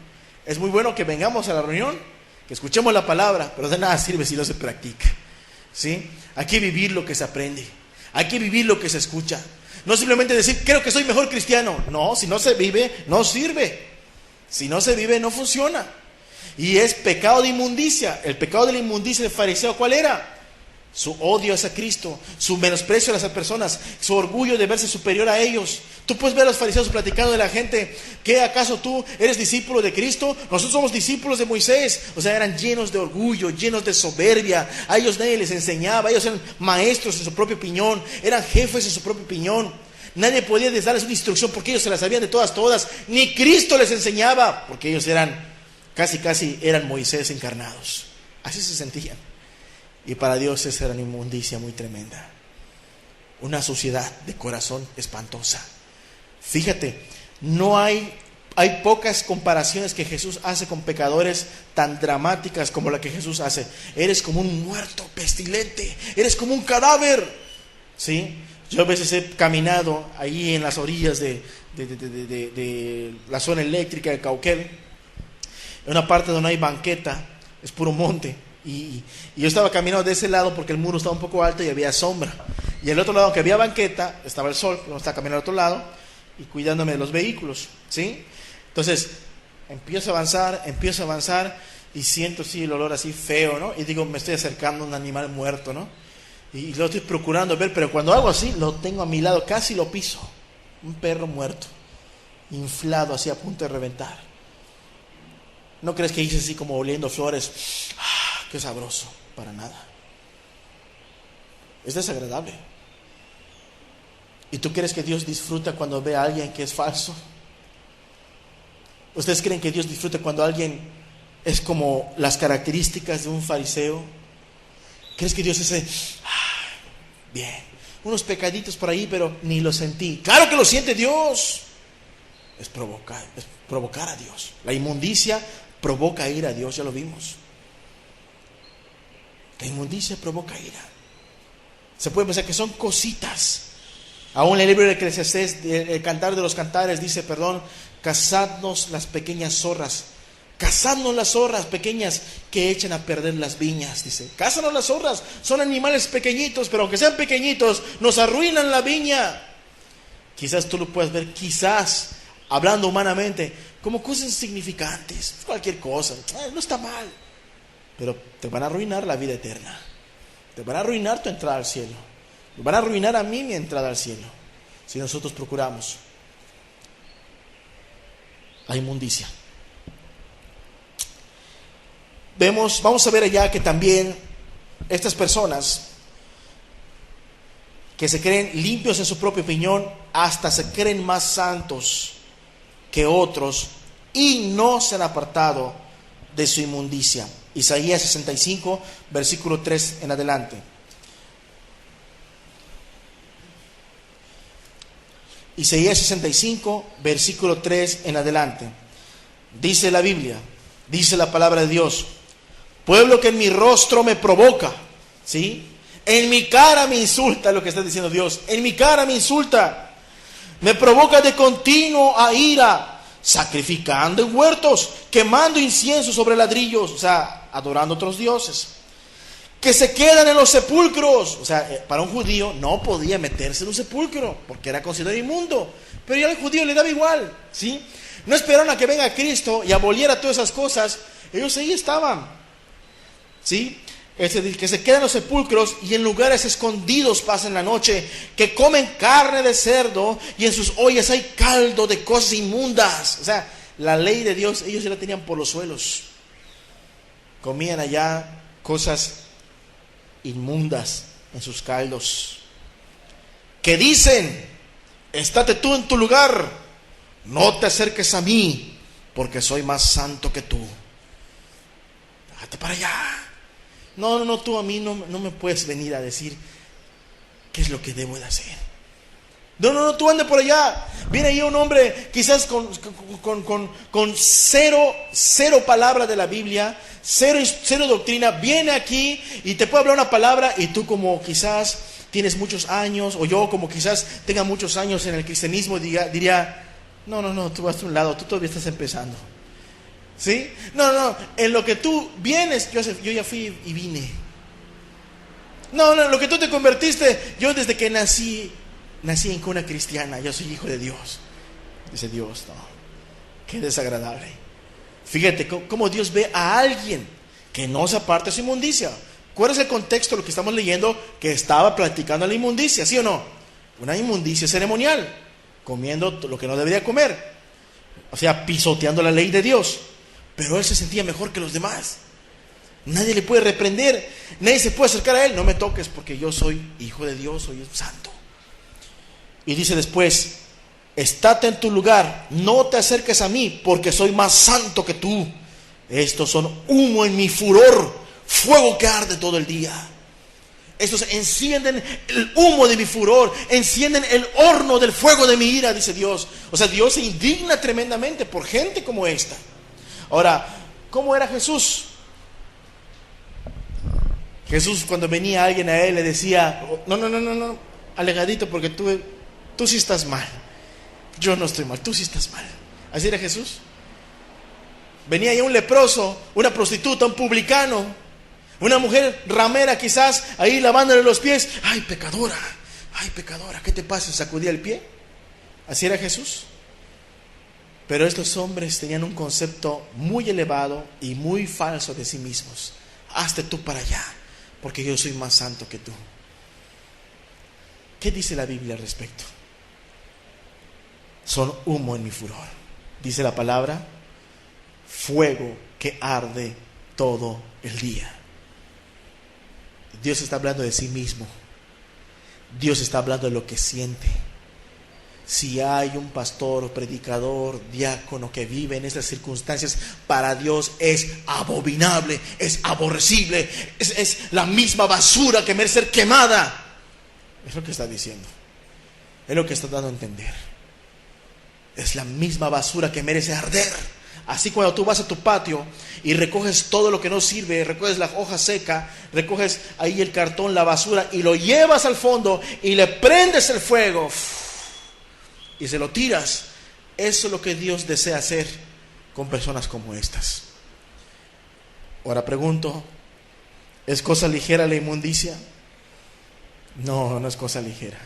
Es muy bueno que vengamos a la reunión, que escuchemos la palabra, pero de nada sirve si no se practica, ¿sí? Hay que vivir lo que se aprende, hay que vivir lo que se escucha. No simplemente decir, creo que soy mejor cristiano. No, si no se vive, no sirve. Si no se vive, no funciona. Y es pecado de inmundicia. El pecado de la inmundicia del fariseo, ¿cuál era? Su odio hacia Cristo, su menosprecio a las personas, su orgullo de verse superior a ellos. Tú puedes ver a los fariseos platicando de la gente, ¿qué acaso tú eres discípulo de Cristo? Nosotros somos discípulos de Moisés. O sea, eran llenos de orgullo, llenos de soberbia. A ellos nadie les enseñaba, ellos eran maestros en su propia opinión, eran jefes en su propia opinión. Nadie podía darles una instrucción porque ellos se la sabían de todas. Ni Cristo les enseñaba, porque ellos eran casi eran Moisés encarnados. Así se sentían. Y para Dios esa era una inmundicia muy tremenda. Una suciedad de corazón espantosa. Fíjate, hay pocas comparaciones que Jesús hace con pecadores tan dramáticas como la que Jesús hace. Eres como un muerto pestilente, eres como un cadáver, ¿sí? Yo a veces he caminado ahí en las orillas de la zona eléctrica de Cauquel, en una parte donde no hay banqueta, es puro monte. Y yo estaba caminando de ese lado porque el muro estaba un poco alto y había sombra. Y el otro lado, aunque había banqueta, estaba el sol, pero estaba caminando al otro lado y cuidándome de los vehículos, ¿sí? Entonces, empiezo a avanzar y siento así el olor así feo, ¿no? Y digo, me estoy acercando a un animal muerto, ¿no? Y lo estoy procurando ver, pero cuando hago así, lo tengo a mi lado, casi lo piso. Un perro muerto, inflado así a punto de reventar. ¿No crees que hice así como oliendo flores? ¡Ah, qué sabroso! Para nada. Es desagradable. ¿Y tú crees que Dios disfruta cuando ve a alguien que es falso? ¿Ustedes creen que Dios disfruta cuando alguien es como las características de un fariseo? ¿Crees que Dios dice, bien, unos pecaditos por ahí, pero ni lo sentí? Claro que lo siente Dios. Es provocar a Dios. La inmundicia provoca ira a Dios, ya lo vimos. La inmundicia provoca ira. Se puede pensar que son cositas. Aún en el libro de Eclesiastés, el Cantar de los Cantares dice, cazadnos las pequeñas zorras. Cazadnos las zorras pequeñas que echan a perder las viñas, dice. Cázanos las zorras, son animales pequeñitos, pero aunque sean pequeñitos, nos arruinan la viña. Quizás tú lo puedas ver, hablando humanamente, como cosas insignificantes, cualquier cosa, no está mal, pero te van a arruinar la vida eterna, te van a arruinar tu entrada al cielo, me van a arruinar a mí mi entrada al cielo, si nosotros procuramos la inmundicia. vamos a ver allá que también estas personas que se creen limpios en su propia opinión, hasta se creen más santos que otros y no se han apartado de su inmundicia. Isaías 65, versículo 3 en adelante. Isaías 65, versículo 3 en adelante. Dice la Biblia, dice la palabra de Dios: pueblo que en mi rostro me provoca, ¿sí? En mi cara me insulta, lo que está diciendo Dios. En mi cara me insulta. Me provoca de continuo a ira, sacrificando en huertos, quemando incienso sobre ladrillos, o sea, adorando otros dioses. Que se quedan en los sepulcros. O sea, para un judío no podía meterse en un sepulcro, porque era considerado inmundo. Pero ya al judío le daba igual, ¿sí? No esperaron a que venga Cristo y aboliera todas esas cosas. Ellos ahí estaban, ¿sí? Que se quedan en los sepulcros y en lugares escondidos pasan la noche, que comen carne de cerdo y en sus ollas hay caldo de cosas inmundas. O sea, la ley de Dios ellos ya la tenían por los suelos. Comían allá cosas inmundas en sus caldos. Que dicen: estate tú en tu lugar, no te acerques a mí, porque soy más santo que tú. Déjate para allá. No, tú a mí no me puedes venir a decir qué es lo que debo de hacer. No, tú ande por allá. Viene ahí un hombre quizás con cero palabra de la Biblia, cero doctrina. Viene aquí y te puede hablar una palabra y tú, como quizás tienes muchos años, o yo como quizás tenga muchos años en el cristianismo, diría: no, tú vas a un lado, tú todavía estás empezando. ¿Sí? No, en lo que tú vienes, yo ya fui y vine. No, en lo que tú te convertiste, yo desde que nací en cuna cristiana, yo soy hijo de Dios. Dice Dios, no, qué desagradable. Fíjate cómo Dios ve a alguien que no se aparta de su inmundicia. ¿Cuál es el contexto de lo que estamos leyendo? Que estaba practicando la inmundicia, ¿sí o no? Una inmundicia ceremonial, comiendo lo que no debería comer, o sea, pisoteando la ley de Dios. Pero él se sentía mejor que los demás. Nadie le puede reprender, nadie se puede acercar a él. No me toques, porque yo soy hijo de Dios, soy santo. Y dice después: estate en tu lugar, no te acerques a mí, porque soy más santo que tú. Estos son humo en mi furor, fuego que arde todo el día. Estos encienden el humo de mi furor, encienden el horno del fuego de mi ira, dice Dios. O sea, Dios se indigna tremendamente por gente como esta. Ahora, ¿cómo era Jesús? Jesús, cuando venía alguien a él, le decía: no, alegadito, porque tú sí estás mal. Yo no estoy mal, tú sí estás mal. Así era Jesús. Venía ya un leproso, una prostituta, un publicano, una mujer ramera quizás, ahí lavándole los pies. Ay, pecadora, ¿qué te pasa? Sacudía el pie. Así era Jesús. Pero estos hombres tenían un concepto muy elevado y muy falso de sí mismos. Hazte tú para allá, porque yo soy más santo que tú. ¿Qué dice la Biblia al respecto? Son humo en mi furor. Dice la palabra: fuego que arde todo el día. Dios está hablando de sí mismo. Dios está hablando de lo que siente. Si hay un pastor, predicador, diácono que vive en estas circunstancias, para Dios es abominable, es aborrecible, es la misma basura que merece ser quemada. Es lo que está diciendo. Es lo que está dando a entender. Es la misma basura que merece arder. Así, cuando tú vas a tu patio y recoges todo lo que no sirve, recoges la hoja seca, recoges ahí el cartón, la basura, y lo llevas al fondo y le prendes el fuego y se lo tiras. Eso es lo que Dios desea hacer con personas como estas. Ahora pregunto: ¿es cosa ligera la inmundicia? No es cosa ligera.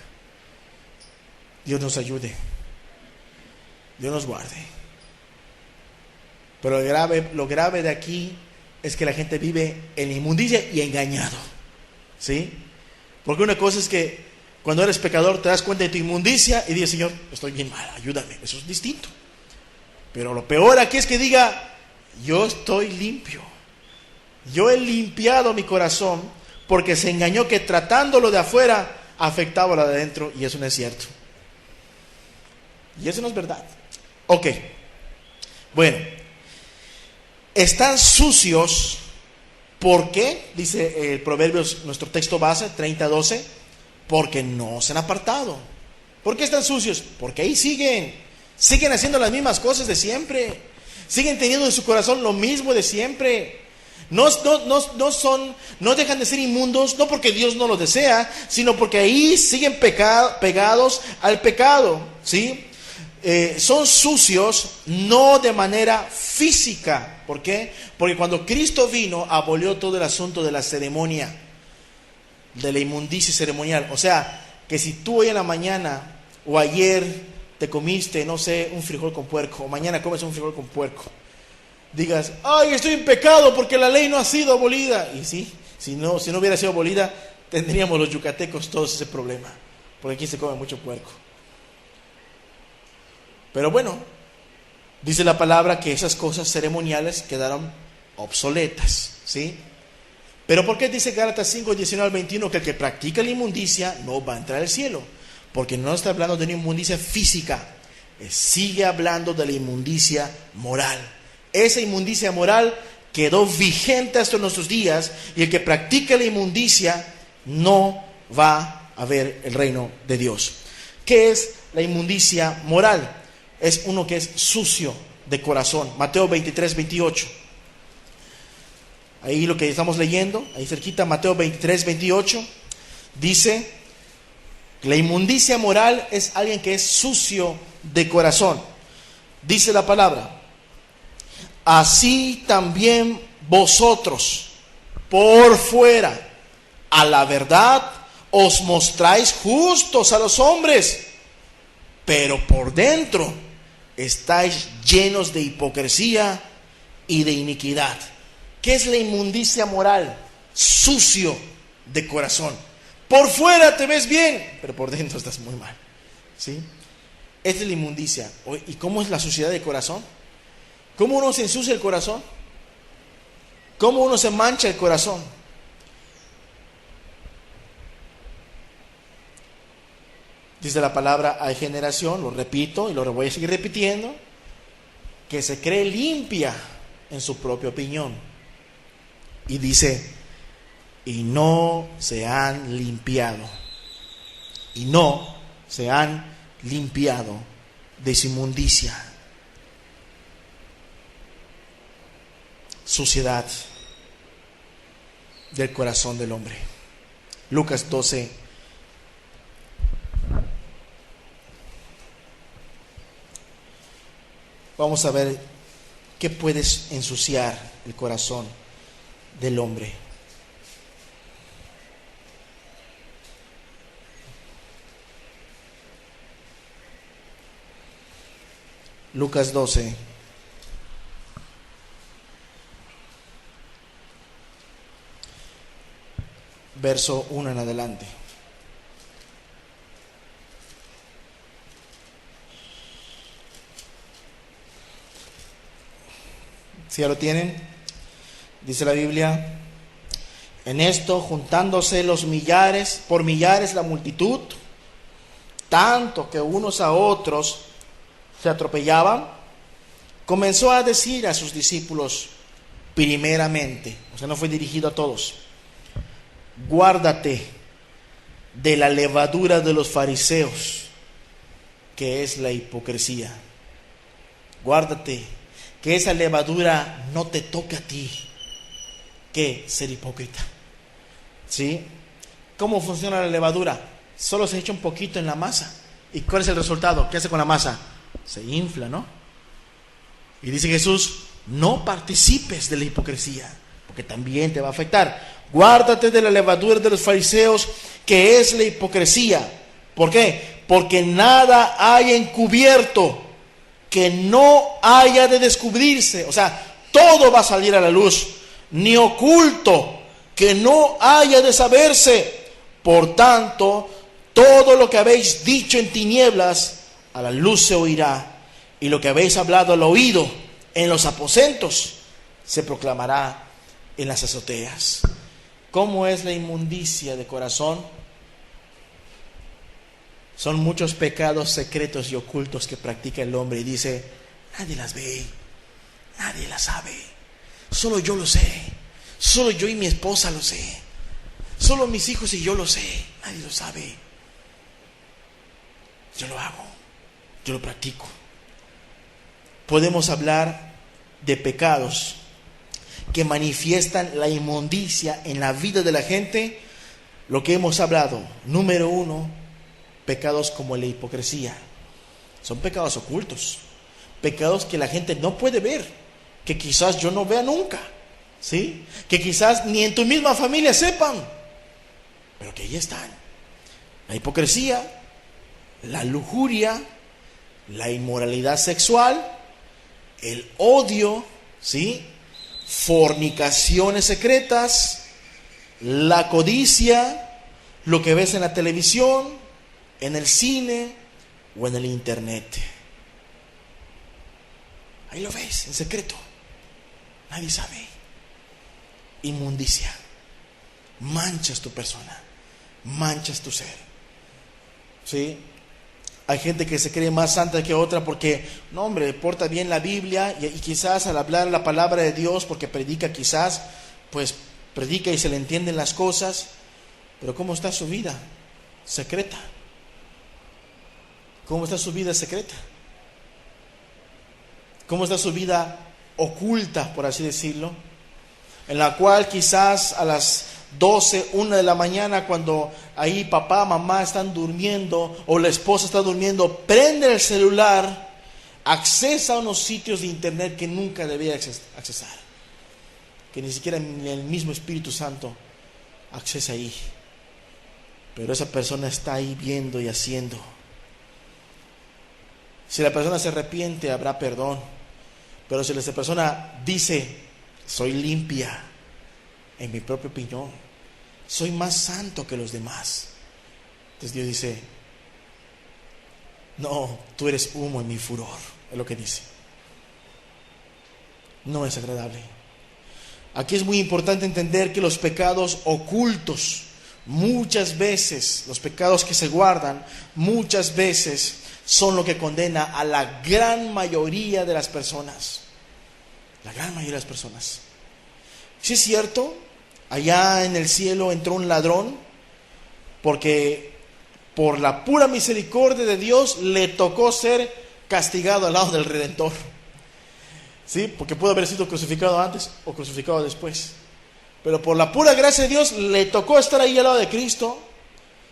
Dios nos ayude, Dios nos guarde. Pero lo grave de aquí es que la gente vive en la inmundicia y engañado, ¿sí? Porque una cosa es que cuando eres pecador te das cuenta de tu inmundicia y dices: Señor, estoy bien mal, ayúdame. Eso es distinto. Pero lo peor aquí es que diga: yo estoy limpio, Yo he limpiado mi corazón porque se engañó que tratándolo de afuera afectaba lo de adentro, y eso no es cierto. Y eso no es verdad. Ok. Bueno. Están sucios. ¿Por qué? Dice Proverbios, nuestro texto base, 30:12. Porque no se han apartado. ¿Por qué están sucios? Porque ahí siguen haciendo las mismas cosas de siempre. Siguen teniendo en su corazón lo mismo de siempre. No dejan de ser inmundos, no porque Dios no lo desea, sino porque ahí siguen pegados al pecado, ¿sí? Son sucios no de manera física. ¿Por qué? Porque cuando Cristo vino, abolió todo el asunto de la ceremonia, de la inmundicia ceremonial. O sea, que si tú hoy en la mañana o ayer te comiste, no sé, un frijol con puerco, o mañana comes un frijol con puerco, digas, ay, estoy en pecado porque la ley no ha sido abolida. Y sí, si no hubiera sido abolida, tendríamos los yucatecos todos ese problema, porque aquí se come mucho puerco. Pero bueno, dice la palabra que esas cosas ceremoniales quedaron obsoletas, ¿sí? Pero ¿por qué dice Gálatas 5:19-21 que el que practica la inmundicia no va a entrar al cielo? Porque no está hablando de una inmundicia física, sigue hablando de la inmundicia moral. Esa inmundicia moral quedó vigente hasta nuestros días, y el que practica la inmundicia no va a ver el reino de Dios. ¿Qué es la inmundicia moral? Es uno que es sucio de corazón. Mateo 23:28. Ahí lo que estamos leyendo, ahí cerquita, Mateo 23:28, dice, la inmundicia moral es alguien que es sucio de corazón. Dice la palabra, así también vosotros, por fuera, a la verdad, os mostráis justos a los hombres, pero por dentro estáis llenos de hipocresía y de iniquidad. ¿Qué es la inmundicia moral? Sucio de corazón. Por fuera te ves bien, pero por dentro estás muy mal, ¿sí? Esta es la inmundicia. ¿Y cómo es la suciedad de corazón? ¿Cómo uno se ensucia el corazón? ¿Cómo uno se mancha el corazón? Dice la palabra, hay generación, lo repito y lo voy a seguir repitiendo, que se cree limpia en su propia opinión. Y dice, y no se han limpiado. Y no se han limpiado de su inmundicia. Suciedad del corazón del hombre. Lucas 12. Vamos a ver qué puedes ensuciar el corazón del hombre. Lucas 12. Verso 1 en adelante. ¿Sí ya lo tienen? Dice la Biblia, en esto juntándose los millares, por millares la multitud, tanto que unos a otros se atropellaban, comenzó a decir a sus discípulos primeramente, o sea, no fue dirigido a todos, guárdate de la levadura de los fariseos, que es la hipocresía. Guárdate, que esa levadura no te toque a ti, que ser hipócrita. ¿Sí? ¿Cómo funciona la levadura? Solo se echa un poquito en la masa. ¿Y cuál es el resultado? ¿Qué hace con la masa? Se infla, ¿no? Y dice Jesús, no participes de la hipocresía, porque también te va a afectar. Guárdate de la levadura de los fariseos, que es la hipocresía. ¿Por qué? Porque nada hay encubierto que no haya de descubrirse. O sea, todo va a salir a la luz, ni oculto que no haya de saberse. Por tanto, todo lo que habéis dicho en tinieblas, a la luz se oirá, y lo que habéis hablado al oído en los aposentos, se proclamará en las azoteas. ¿Cómo es la inmundicia de corazón? Son muchos pecados secretos y ocultos que practica el hombre y dice, nadie las ve, nadie las sabe, solo yo lo sé, solo yo y mi esposa lo sé, solo mis hijos y yo lo sé, nadie lo sabe. Yo lo hago, yo lo practico. Podemos hablar de pecados que manifiestan la inmundicia en la vida de la gente. Lo que hemos hablado, número 1, pecados como la hipocresía. Son pecados ocultos, pecados que la gente no puede ver, que quizás yo no vea nunca, ¿sí? Que quizás ni en tu misma familia sepan, pero que ahí están. La hipocresía, la lujuria, la inmoralidad sexual, el odio, ¿sí? Fornicaciones secretas, la codicia, lo que ves en la televisión, en el cine o en el internet. Ahí lo ves, en secreto. Nadie sabe. Inmundicia. Manchas tu persona, manchas tu ser. ¿Sí? Hay gente que se cree más santa que otra porque, no hombre, porta bien la Biblia y quizás al hablar la palabra de Dios, porque predica quizás, pues predica y se le entienden las cosas, pero ¿cómo está su vida secreta? ¿Cómo está su vida secreta? ¿Cómo está su vida oculta, por así decirlo? En la cual quizás a las 12, 1 de la mañana, cuando ahí papá, mamá están durmiendo o la esposa está durmiendo, prende el celular, accesa a unos sitios de internet que nunca debía accesar, que ni siquiera el mismo Espíritu Santo accesa ahí, pero esa persona está ahí viendo y haciendo. Si la persona se arrepiente, habrá perdón, pero si esa persona dice, soy limpia, en mi propia opinión, soy más santo que los demás, entonces Dios dice, no, tú eres humo en mi furor, es lo que dice. No es agradable. Aquí es muy importante entender que los pecados ocultos, muchas veces, los pecados que se guardan, muchas veces son lo que condena a la gran mayoría de las personas. La gran mayoría de las personas. Sí es cierto, allá en el cielo entró un ladrón porque por la pura misericordia de Dios le tocó ser castigado al lado del Redentor. ¿Sí? Porque pudo haber sido crucificado antes o crucificado después. Pero por la pura gracia de Dios le tocó estar ahí al lado de Cristo.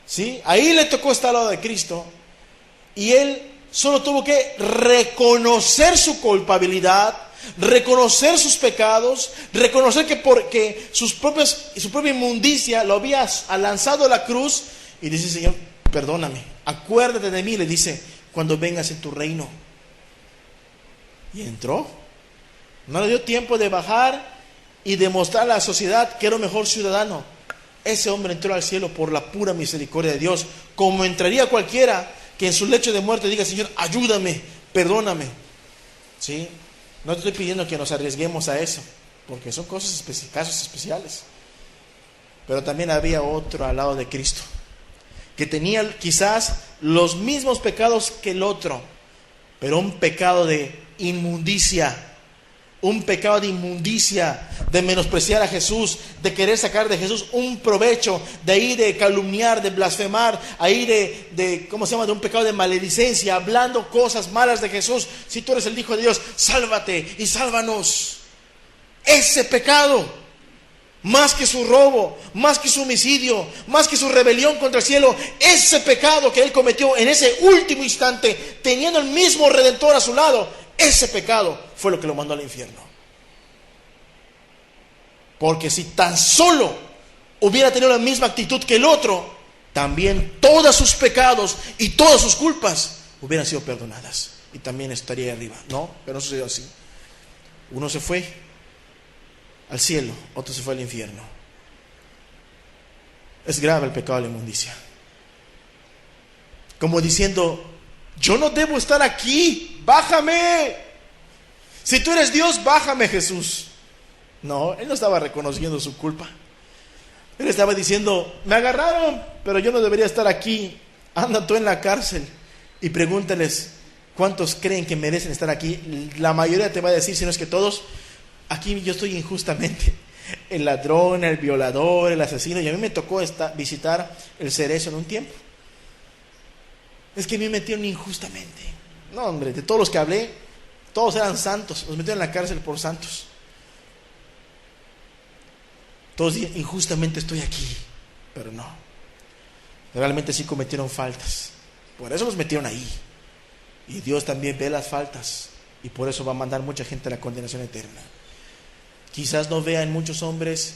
¿Sí? Ahí le tocó estar al lado de Cristo. Y él solo tuvo que reconocer su culpabilidad, reconocer sus pecados, reconocer que porque su propia inmundicia lo había lanzado a la cruz, y dice, Señor, perdóname, acuérdate de mí, le dice, cuando vengas en tu reino. Y entró. No le dio tiempo de bajar y demostrar a la sociedad que era un mejor ciudadano. Ese hombre entró al cielo por la pura misericordia de Dios, como entraría cualquiera que en su lecho de muerte diga, Señor, ayúdame, perdóname. ¿Sí? No te estoy pidiendo que nos arriesguemos a eso, porque son casos especiales. Pero también había otro al lado de Cristo, que tenía quizás los mismos pecados que el otro, pero un pecado de inmundicia. Un pecado de inmundicia, de menospreciar a Jesús, de querer sacar de Jesús un provecho, de ahí de calumniar, de blasfemar, ahí de ¿cómo se llama? De un pecado de maledicencia, hablando cosas malas de Jesús. Si tú eres el Hijo de Dios, sálvate y sálvanos. Ese pecado, más que su robo, más que su homicidio, más que su rebelión contra el cielo, ese pecado que él cometió en ese último instante, teniendo el mismo Redentor a su lado, ese pecado fue lo que lo mandó al infierno. Porque si tan solo hubiera tenido la misma actitud que el otro, también todos sus pecados y todas sus culpas hubieran sido perdonadas y también estaría ahí arriba. No, pero no sucedió así. Uno se fue al cielo, otro se fue al infierno. Es grave el pecado de la inmundicia. Como diciendo, yo no debo estar aquí, bájame. Si tú eres Dios, bájame, Jesús. No, él no estaba reconociendo su culpa. Él estaba diciendo, me agarraron, pero yo no debería estar aquí. Anda tú en la cárcel y pregúntales cuántos creen que merecen estar aquí. La mayoría te va a decir, si no es que todos, aquí yo estoy injustamente. El ladrón, el violador, el asesino. Y a mí me tocó visitar el Cerezo en un tiempo. Es que a mí me metieron injustamente. No, hombre, de todos los que hablé, todos eran santos. Los metieron en la cárcel por santos. Todos dicen, injustamente estoy aquí. Pero no. Realmente sí cometieron faltas. Por eso los metieron ahí. Y Dios también ve las faltas. Y por eso va a mandar mucha gente a la condenación eterna. Quizás no vean muchos hombres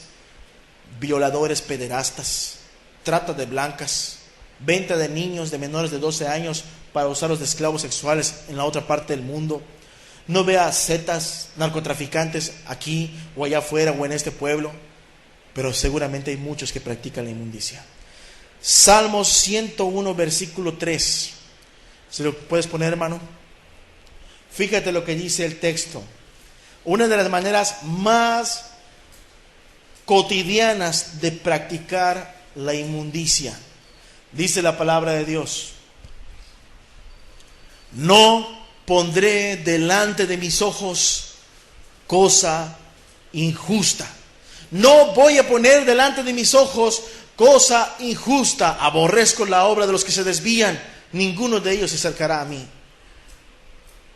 violadores, pederastas, trata de blancas, venta de niños de menores de 12 años para usarlos de esclavos sexuales en la otra parte del mundo. No vea zetas, narcotraficantes aquí o allá afuera o en este pueblo, pero seguramente hay muchos que practican la inmundicia. Salmos 101, versículo 3. ¿Se lo puedes poner, hermano? Fíjate lo que dice el texto. Una de las maneras más cotidianas de practicar la inmundicia. Dice la palabra de Dios: no pondré delante de mis ojos cosa injusta. No voy a poner delante de mis ojos cosa injusta. Aborrezco la obra de los que se desvían. Ninguno de ellos se acercará a mí.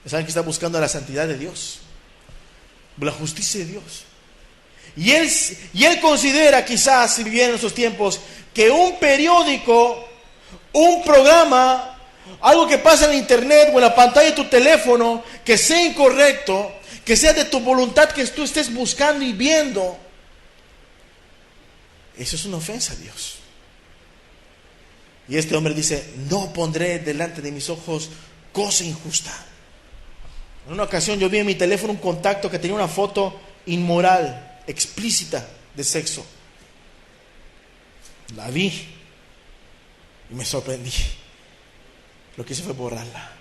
¿Saben que está buscando la santidad de Dios? La justicia de Dios. Y él considera, quizás, si viviera en esos tiempos, que un periódico, un programa, algo que pasa en la internet o en la pantalla de tu teléfono, que sea incorrecto, que sea de tu voluntad, que tú estés buscando y viendo, eso es una ofensa a Dios. Y este hombre dice: no pondré delante de mis ojos cosa injusta. En una ocasión yo vi en mi teléfono un contacto que tenía una foto inmoral, explícita, de sexo. La vi y me sorprendí. Lo que hice fue borrarla.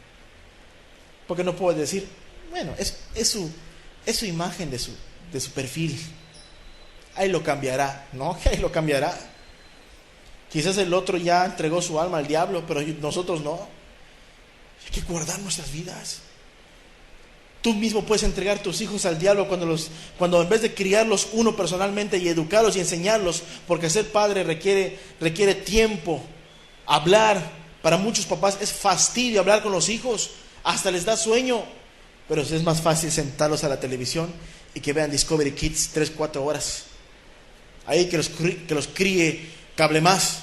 Porque no puedo decir, bueno, es su imagen de su perfil. Ahí lo cambiará. No, que ahí lo cambiará. Quizás el otro ya entregó su alma al diablo, pero nosotros no. Hay que guardar nuestras vidas. Tú mismo puedes entregar tus hijos al diablo cuando en vez de criarlos uno personalmente y educarlos y enseñarlos, porque ser padre requiere tiempo. Hablar, para muchos papás es fastidio hablar con los hijos, hasta les da sueño, pero es más fácil sentarlos a la televisión y que vean Discovery Kids 3-4 horas. Ahí que los críe Cable Más,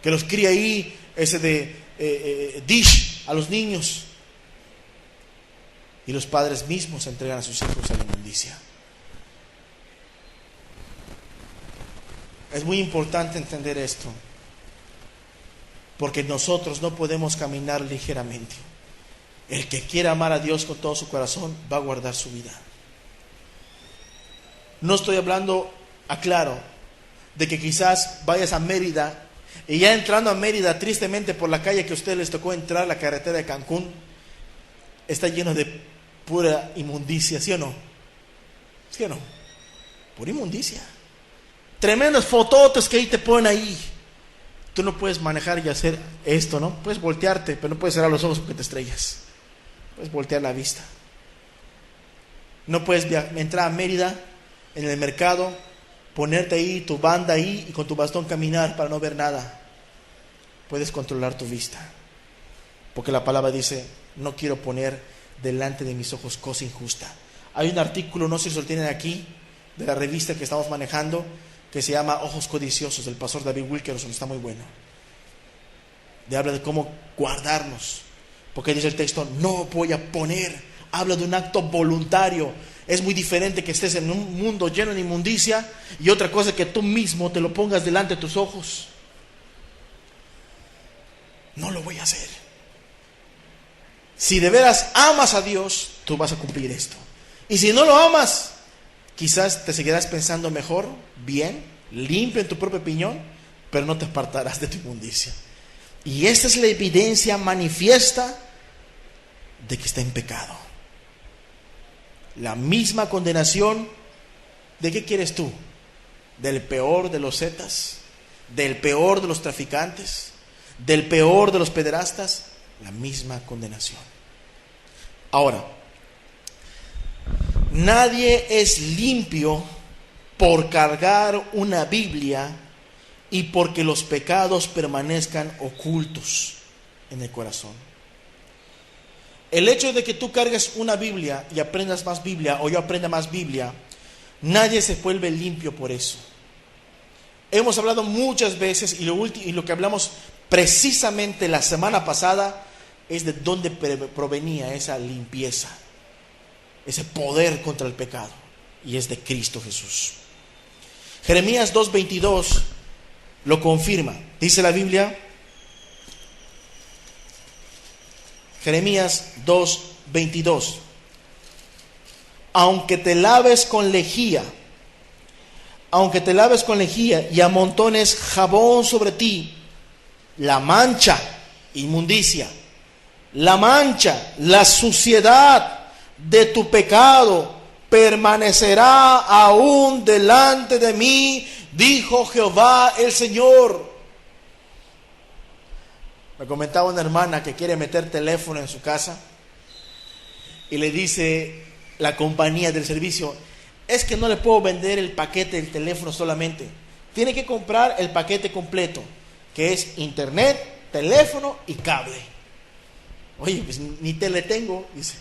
que los críe ahí ese de Dish a los niños. Y los padres mismos entregan a sus hijos a la inmundicia. Es muy importante entender esto, porque nosotros no podemos caminar ligeramente. El que quiera amar a Dios con todo su corazón va a guardar su vida. No estoy hablando, aclaro, de que quizás vayas a Mérida y ya entrando a Mérida, tristemente por la calle que a ustedes les tocó entrar, la carretera de Cancún, está lleno de pura inmundicia, ¿sí o no? ¿Sí o no? Pura inmundicia. Tremendas fototos que ahí te ponen ahí. Tú no puedes manejar y hacer esto, ¿no? Puedes voltearte, pero no puedes cerrar los ojos porque te estrellas. Puedes voltear la vista. No puedes entrar a Mérida, en el mercado, ponerte ahí, tu banda ahí y con tu bastón caminar para no ver nada. Puedes controlar tu vista. Porque la palabra dice: no quiero poner delante de mis ojos cosa injusta. Hay un artículo, no sé si lo tienen aquí, de la revista que estamos manejando, que se llama Ojos Codiciosos, del pastor David Wilkerson. Está muy bueno. Habla de cómo guardarnos, porque dice el texto: no voy a poner. Habla de un acto voluntario. Es muy diferente que estés en un mundo lleno de inmundicia y otra cosa que tú mismo te lo pongas delante de tus ojos. No lo voy a hacer. Si de veras amas a Dios, tú vas a cumplir esto. Y si no lo amas, quizás te seguirás pensando mejor, bien, limpio en tu propia opinión, pero no te apartarás de tu inmundicia. Y esta es la evidencia manifiesta de que está en pecado. La misma condenación ¿De qué quieres tú? ¿Del peor de los zetas? ¿Del peor de los traficantes? ¿Del peor de los pederastas? La misma condenación. Ahora, nadie es limpio por cargar una Biblia y porque los pecados permanezcan ocultos en el corazón. El hecho de que tú cargues una Biblia y aprendas más Biblia, o yo aprenda más Biblia, nadie se vuelve limpio por eso. Hemos hablado muchas veces, y lo que hablamos precisamente la semana pasada es de dónde provenía esa limpieza, ese poder contra el pecado, y es de Cristo Jesús. Jeremías 2:22 lo confirma. Dice la Biblia, Jeremías 2:22: aunque te laves con lejía y amontones jabón sobre ti, la mancha, inmundicia, la mancha, la suciedad de tu pecado permanecerá aún delante de mí, dijo Jehová el Señor. Me comentaba una hermana que quiere meter teléfono en su casa y le dice la compañía del servicio: es que no le puedo vender el paquete del teléfono solamente, tiene que comprar el paquete completo, que es internet, teléfono y cable. Oye, pues ni tele tengo, dice.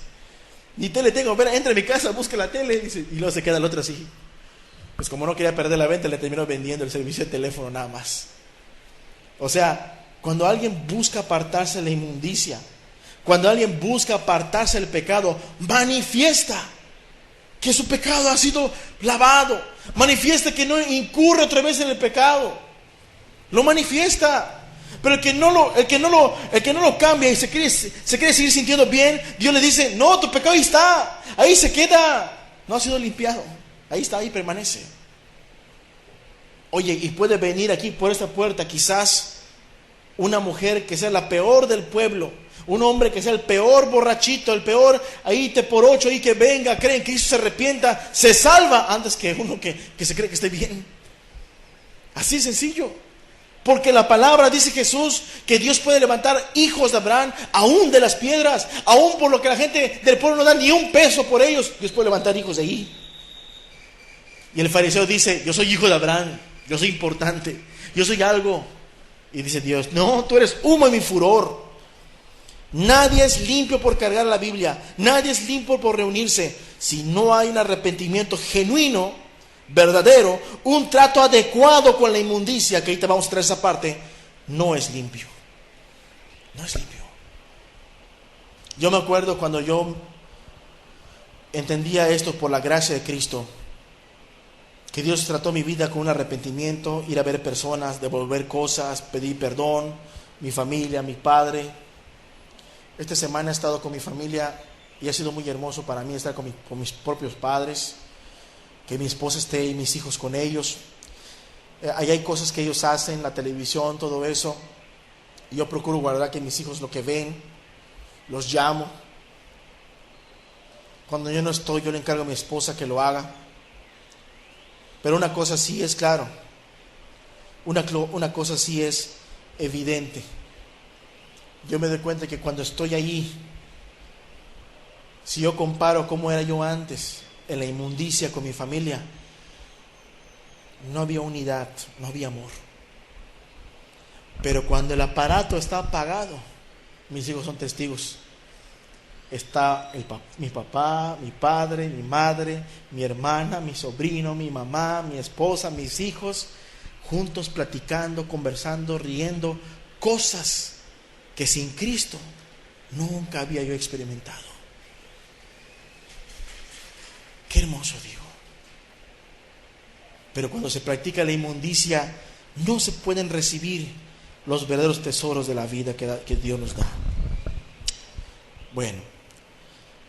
Ni tele tengo, ven, entra a mi casa, busca la tele, dice. Y luego se queda el otro así. Pues como no quería perder la venta, le terminó vendiendo el servicio de teléfono nada más. O sea, cuando alguien busca apartarse de la inmundicia, cuando alguien busca apartarse del pecado, manifiesta que su pecado ha sido lavado, manifiesta que no incurre otra vez en el pecado, lo manifiesta. Pero el que no lo cambia y se quiere seguir sintiendo bien, Dios le dice: no, tu pecado ahí está, ahí se queda, no ha sido limpiado, ahí está, ahí permanece. Oye, y puede venir aquí por esta puerta quizás una mujer que sea la peor del pueblo, un hombre que sea el peor borrachito, el peor ahí te por ocho, ahí que venga, cree en Cristo, se arrepienta, se salva antes que uno que se cree que esté bien. Así es sencillo. Porque la palabra dice Jesús que Dios puede levantar hijos de Abraham aún de las piedras, aún por lo que la gente del pueblo no da ni un peso por ellos. Dios puede levantar hijos de ahí. Y el fariseo dice: yo soy hijo de Abraham, yo soy importante, yo soy algo. Y dice Dios: no, tú eres humo en mi furor. Nadie es limpio por cargar la Biblia, nadie es limpio por reunirse. Si no hay un arrepentimiento genuino, verdadero, un trato adecuado con la inmundicia, que ahí te vamos a traer esa parte, no es limpio. No es limpio. Yo me acuerdo cuando yo entendía esto por la gracia de Cristo, que Dios trató mi vida con un arrepentimiento, ir a ver personas, devolver cosas, pedir perdón, mi familia, mi padre. Esta semana he estado con mi familia y ha sido muy hermoso para mí estar con mis propios padres, que mi esposa esté y mis hijos con ellos. Ahí hay cosas que ellos hacen, la televisión, todo eso. Yo procuro guardar que mis hijos lo que ven, los llamo. Cuando yo no estoy, yo le encargo a mi esposa que lo haga. Pero una cosa sí es claro, una cosa sí es evidente. Yo me doy cuenta que cuando estoy allí, si yo comparo cómo era yo antes, en la inmundicia con mi familia, no había unidad, no había amor. Pero cuando el aparato está apagado, mis hijos son testigos, está mi papá, mi padre, mi madre, mi hermana, mi sobrino, mi mamá, mi esposa, mis hijos, juntos platicando, conversando, riendo, cosas que sin Cristo nunca había yo experimentado. Qué hermoso, digo. Pero cuando se practica la inmundicia, no se pueden recibir los verdaderos tesoros de la vida que Dios nos da. Bueno,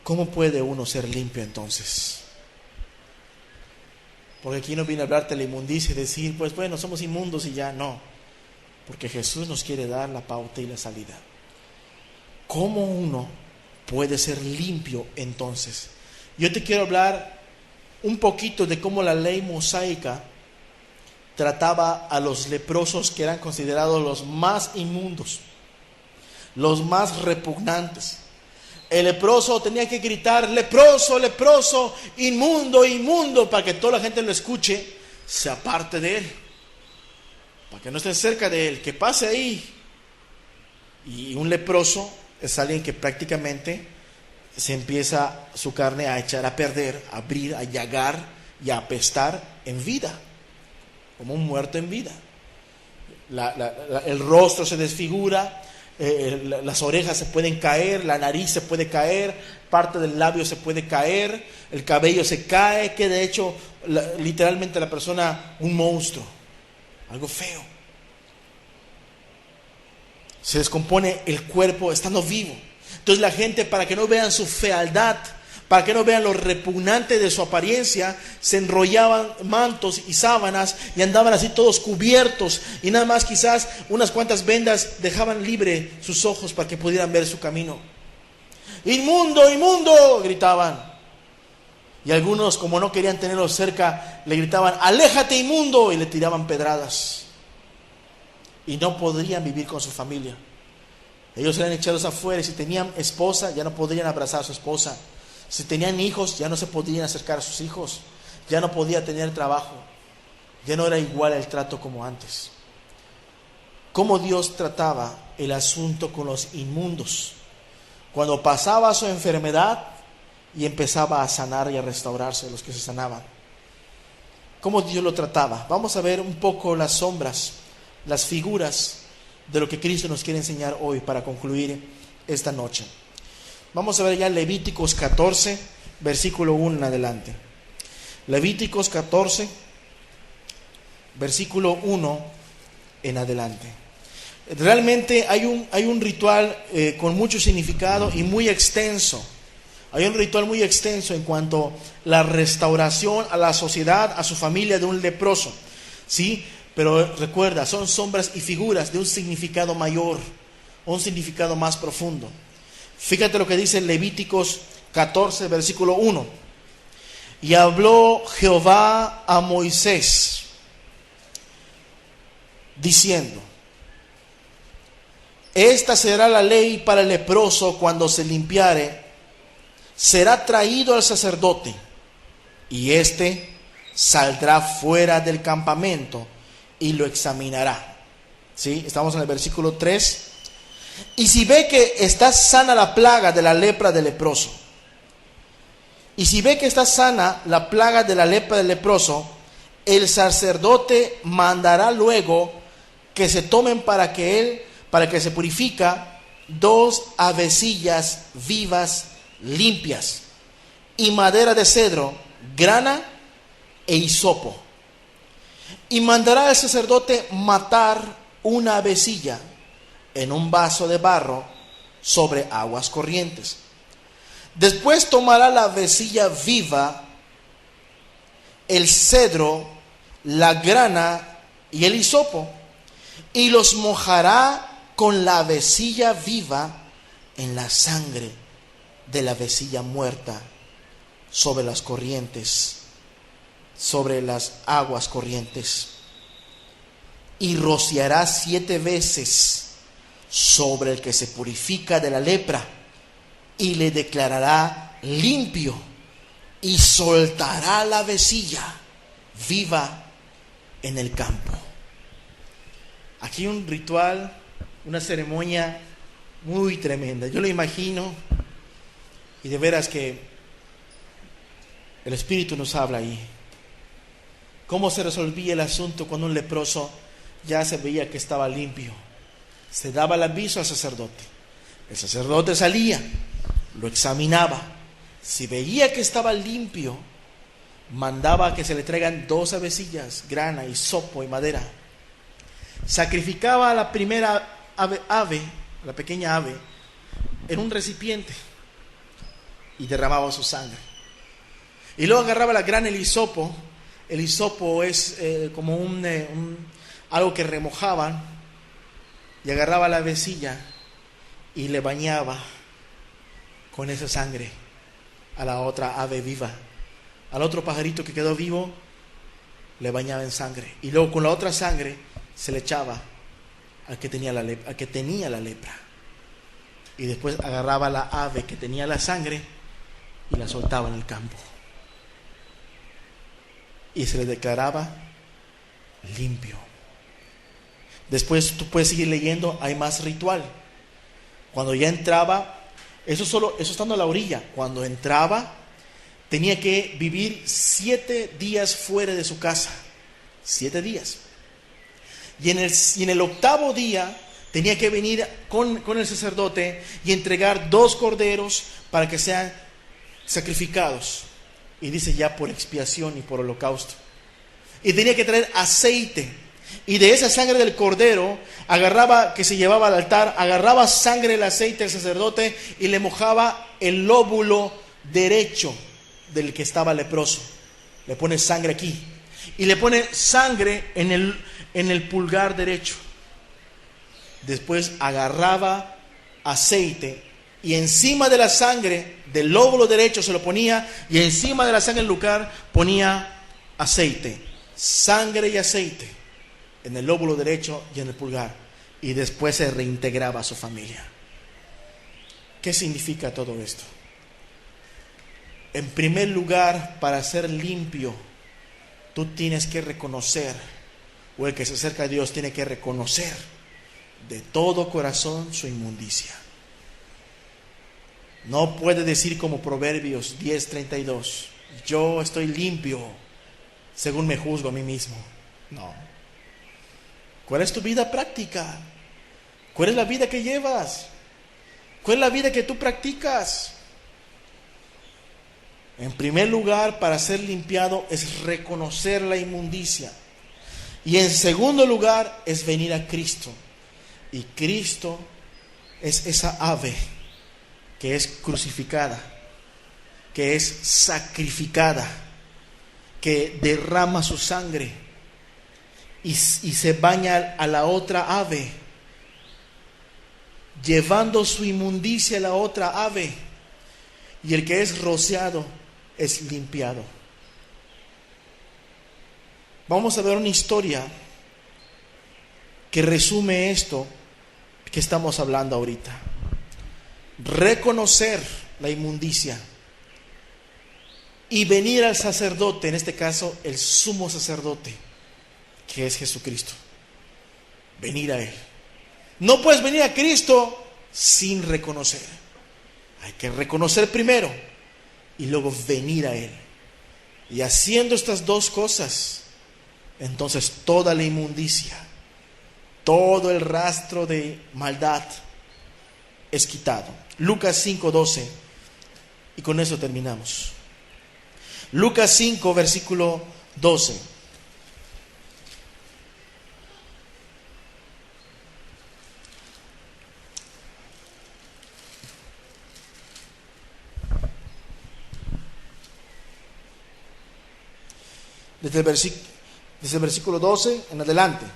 ¿cómo puede uno ser limpio entonces? Porque aquí no viene a hablarte de la inmundicia y decir, pues bueno, somos inmundos y ya. No, porque Jesús nos quiere dar la pauta y la salida. ¿Cómo uno puede ser limpio entonces? Yo te quiero hablar un poquito de cómo la ley mosaica trataba a los leprosos, que eran considerados los más inmundos, los más repugnantes. El leproso tenía que gritar: leproso, leproso, inmundo, inmundo, para que toda la gente lo escuche, se aparte de él, para que no esté cerca de él, que pase ahí. Y un leproso es alguien que prácticamente se empieza su carne a echar a perder, a abrir, a llagar y a apestar en vida, como un muerto en vida. El rostro se desfigura, las orejas se pueden caer, la nariz se puede caer, parte del labio se puede caer, el cabello se cae, que de hecho literalmente la persona un monstruo, algo feo. Se descompone el cuerpo estando vivo. Entonces la gente, para que no vean su fealdad, para que no vean lo repugnante de su apariencia, se enrollaban mantos y sábanas y andaban así todos cubiertos, y nada más quizás unas cuantas vendas dejaban libre sus ojos para que pudieran ver su camino. ¡Inmundo, inmundo!, gritaban. Y algunos, como no querían tenerlo cerca, le gritaban: ¡aléjate, inmundo!, y le tiraban pedradas. Y no podrían vivir con su familia. Ellos eran echados afuera, y si tenían esposa, ya no podrían abrazar a su esposa. Si tenían hijos, ya no se podían acercar a sus hijos. Ya no podía tener trabajo. Ya no era igual el trato como antes. Cómo Dios trataba el asunto con los inmundos. Cuando pasaba su enfermedad y empezaba a sanar y a restaurarse los que se sanaban. Cómo Dios lo trataba. Vamos a ver un poco las sombras, las figuras de lo que Cristo nos quiere enseñar hoy para concluir esta noche. Vamos a ver ya Levíticos 14, versículo 1 en adelante. Levíticos 14, versículo 1 en adelante. Realmente hay un ritual con mucho significado y muy extenso. Hay un ritual muy extenso en cuanto a la restauración a la sociedad, a su familia de un leproso, ¿sí? Pero recuerda, son sombras y figuras de un significado mayor, un significado más profundo. Fíjate lo que dice Levíticos 14, versículo 1. Y habló Jehová a Moisés, diciendo: esta será la ley para el leproso cuando se limpiare, será traído al sacerdote, y éste saldrá fuera del campamento y lo examinará. ¿Sí? Estamos en el versículo 3. Y si ve que está sana la plaga de la lepra del leproso, y si ve que está sana la plaga de la lepra del leproso, el sacerdote mandará luego que se tomen para que se purifica 2 avecillas vivas limpias y madera de cedro, grana e hisopo. Y mandará el sacerdote matar una avecilla en un vaso de barro sobre aguas corrientes. Después tomará la avecilla viva, el cedro, la grana y el hisopo, y los mojará con la avecilla viva en la sangre de la avecilla muerta sobre las corrientes, sobre las aguas corrientes, y rociará 7 veces sobre el que se purifica de la lepra, y le declarará limpio, y soltará la avecilla viva en el campo. Aquí un ritual, una ceremonia muy tremenda. Yo lo imagino, y de veras que el Espíritu nos habla ahí. ¿Cómo se resolvía el asunto cuando un leproso ya se veía que estaba limpio? Se daba el aviso al sacerdote. El sacerdote salía, lo examinaba. Si veía que estaba limpio, mandaba que se le traigan 2 avecillas, grana, hisopo y madera. Sacrificaba a la primera ave, la pequeña ave, en un recipiente y derramaba su sangre. Y luego agarraba la grana y el hisopo. El hisopo es como algo que remojaban, y agarraba la avecilla y le bañaba con esa sangre a la otra ave viva al otro pajarito que quedó vivo, le bañaba en sangre. Y luego con la otra sangre se le echaba al que tenía la lepra. Y después agarraba la ave que tenía la sangre y la soltaba en el campo. Y se le declaraba limpio. Después tú puedes seguir leyendo, hay más ritual. Cuando ya entraba, eso estando a la orilla, cuando entraba, tenía que vivir 7 días fuera de su casa. 7 días. Y en el 8º día tenía que venir con el sacerdote y entregar 2 corderos para que sean sacrificados. Y dice ya por expiación y por holocausto. Y tenía que traer aceite. Y de esa sangre del cordero agarraba, que se llevaba al altar, agarraba sangre del aceite del sacerdote y le mojaba el lóbulo derecho del que estaba leproso. Le pone sangre aquí. Y le pone sangre en el pulgar derecho. Después agarraba aceite y encima de la sangre del lóbulo derecho se lo ponía, y encima de la sangre del lugar ponía aceite. Sangre y aceite en el lóbulo derecho y en el pulgar. Y después se reintegraba a su familia. ¿Qué significa todo esto? En primer lugar, para ser limpio, tú tienes que reconocer, o el que se acerca a Dios tiene que reconocer de todo corazón su inmundicia. No puede decir como Proverbios 10:32, yo estoy limpio según me juzgo a mí mismo. No. ¿Cuál es tu vida práctica? ¿Cuál es la vida que llevas? ¿Cuál es la vida que tú practicas? En primer lugar, para ser limpiado es reconocer la inmundicia. Y en segundo lugar es venir a Cristo. Y Cristo es esa ave que es crucificada, que es sacrificada, que derrama su sangre y se baña a la otra ave, llevando su inmundicia a la otra ave. Y el que es rociado es limpiado. Vamos a ver una historia que resume esto que estamos hablando ahorita. Reconocer la inmundicia y venir al sacerdote, en este caso el sumo sacerdote, que es Jesucristo. Venir a Él. No puedes venir a Cristo sin reconocer. Hay que reconocer primero y luego venir a Él. Y haciendo estas dos cosas, entonces toda la inmundicia, todo el rastro de maldad es quitado. Lucas 5:12, y con eso terminamos. Lucas 5, versículo 12. Desde el versículo 12 en adelante.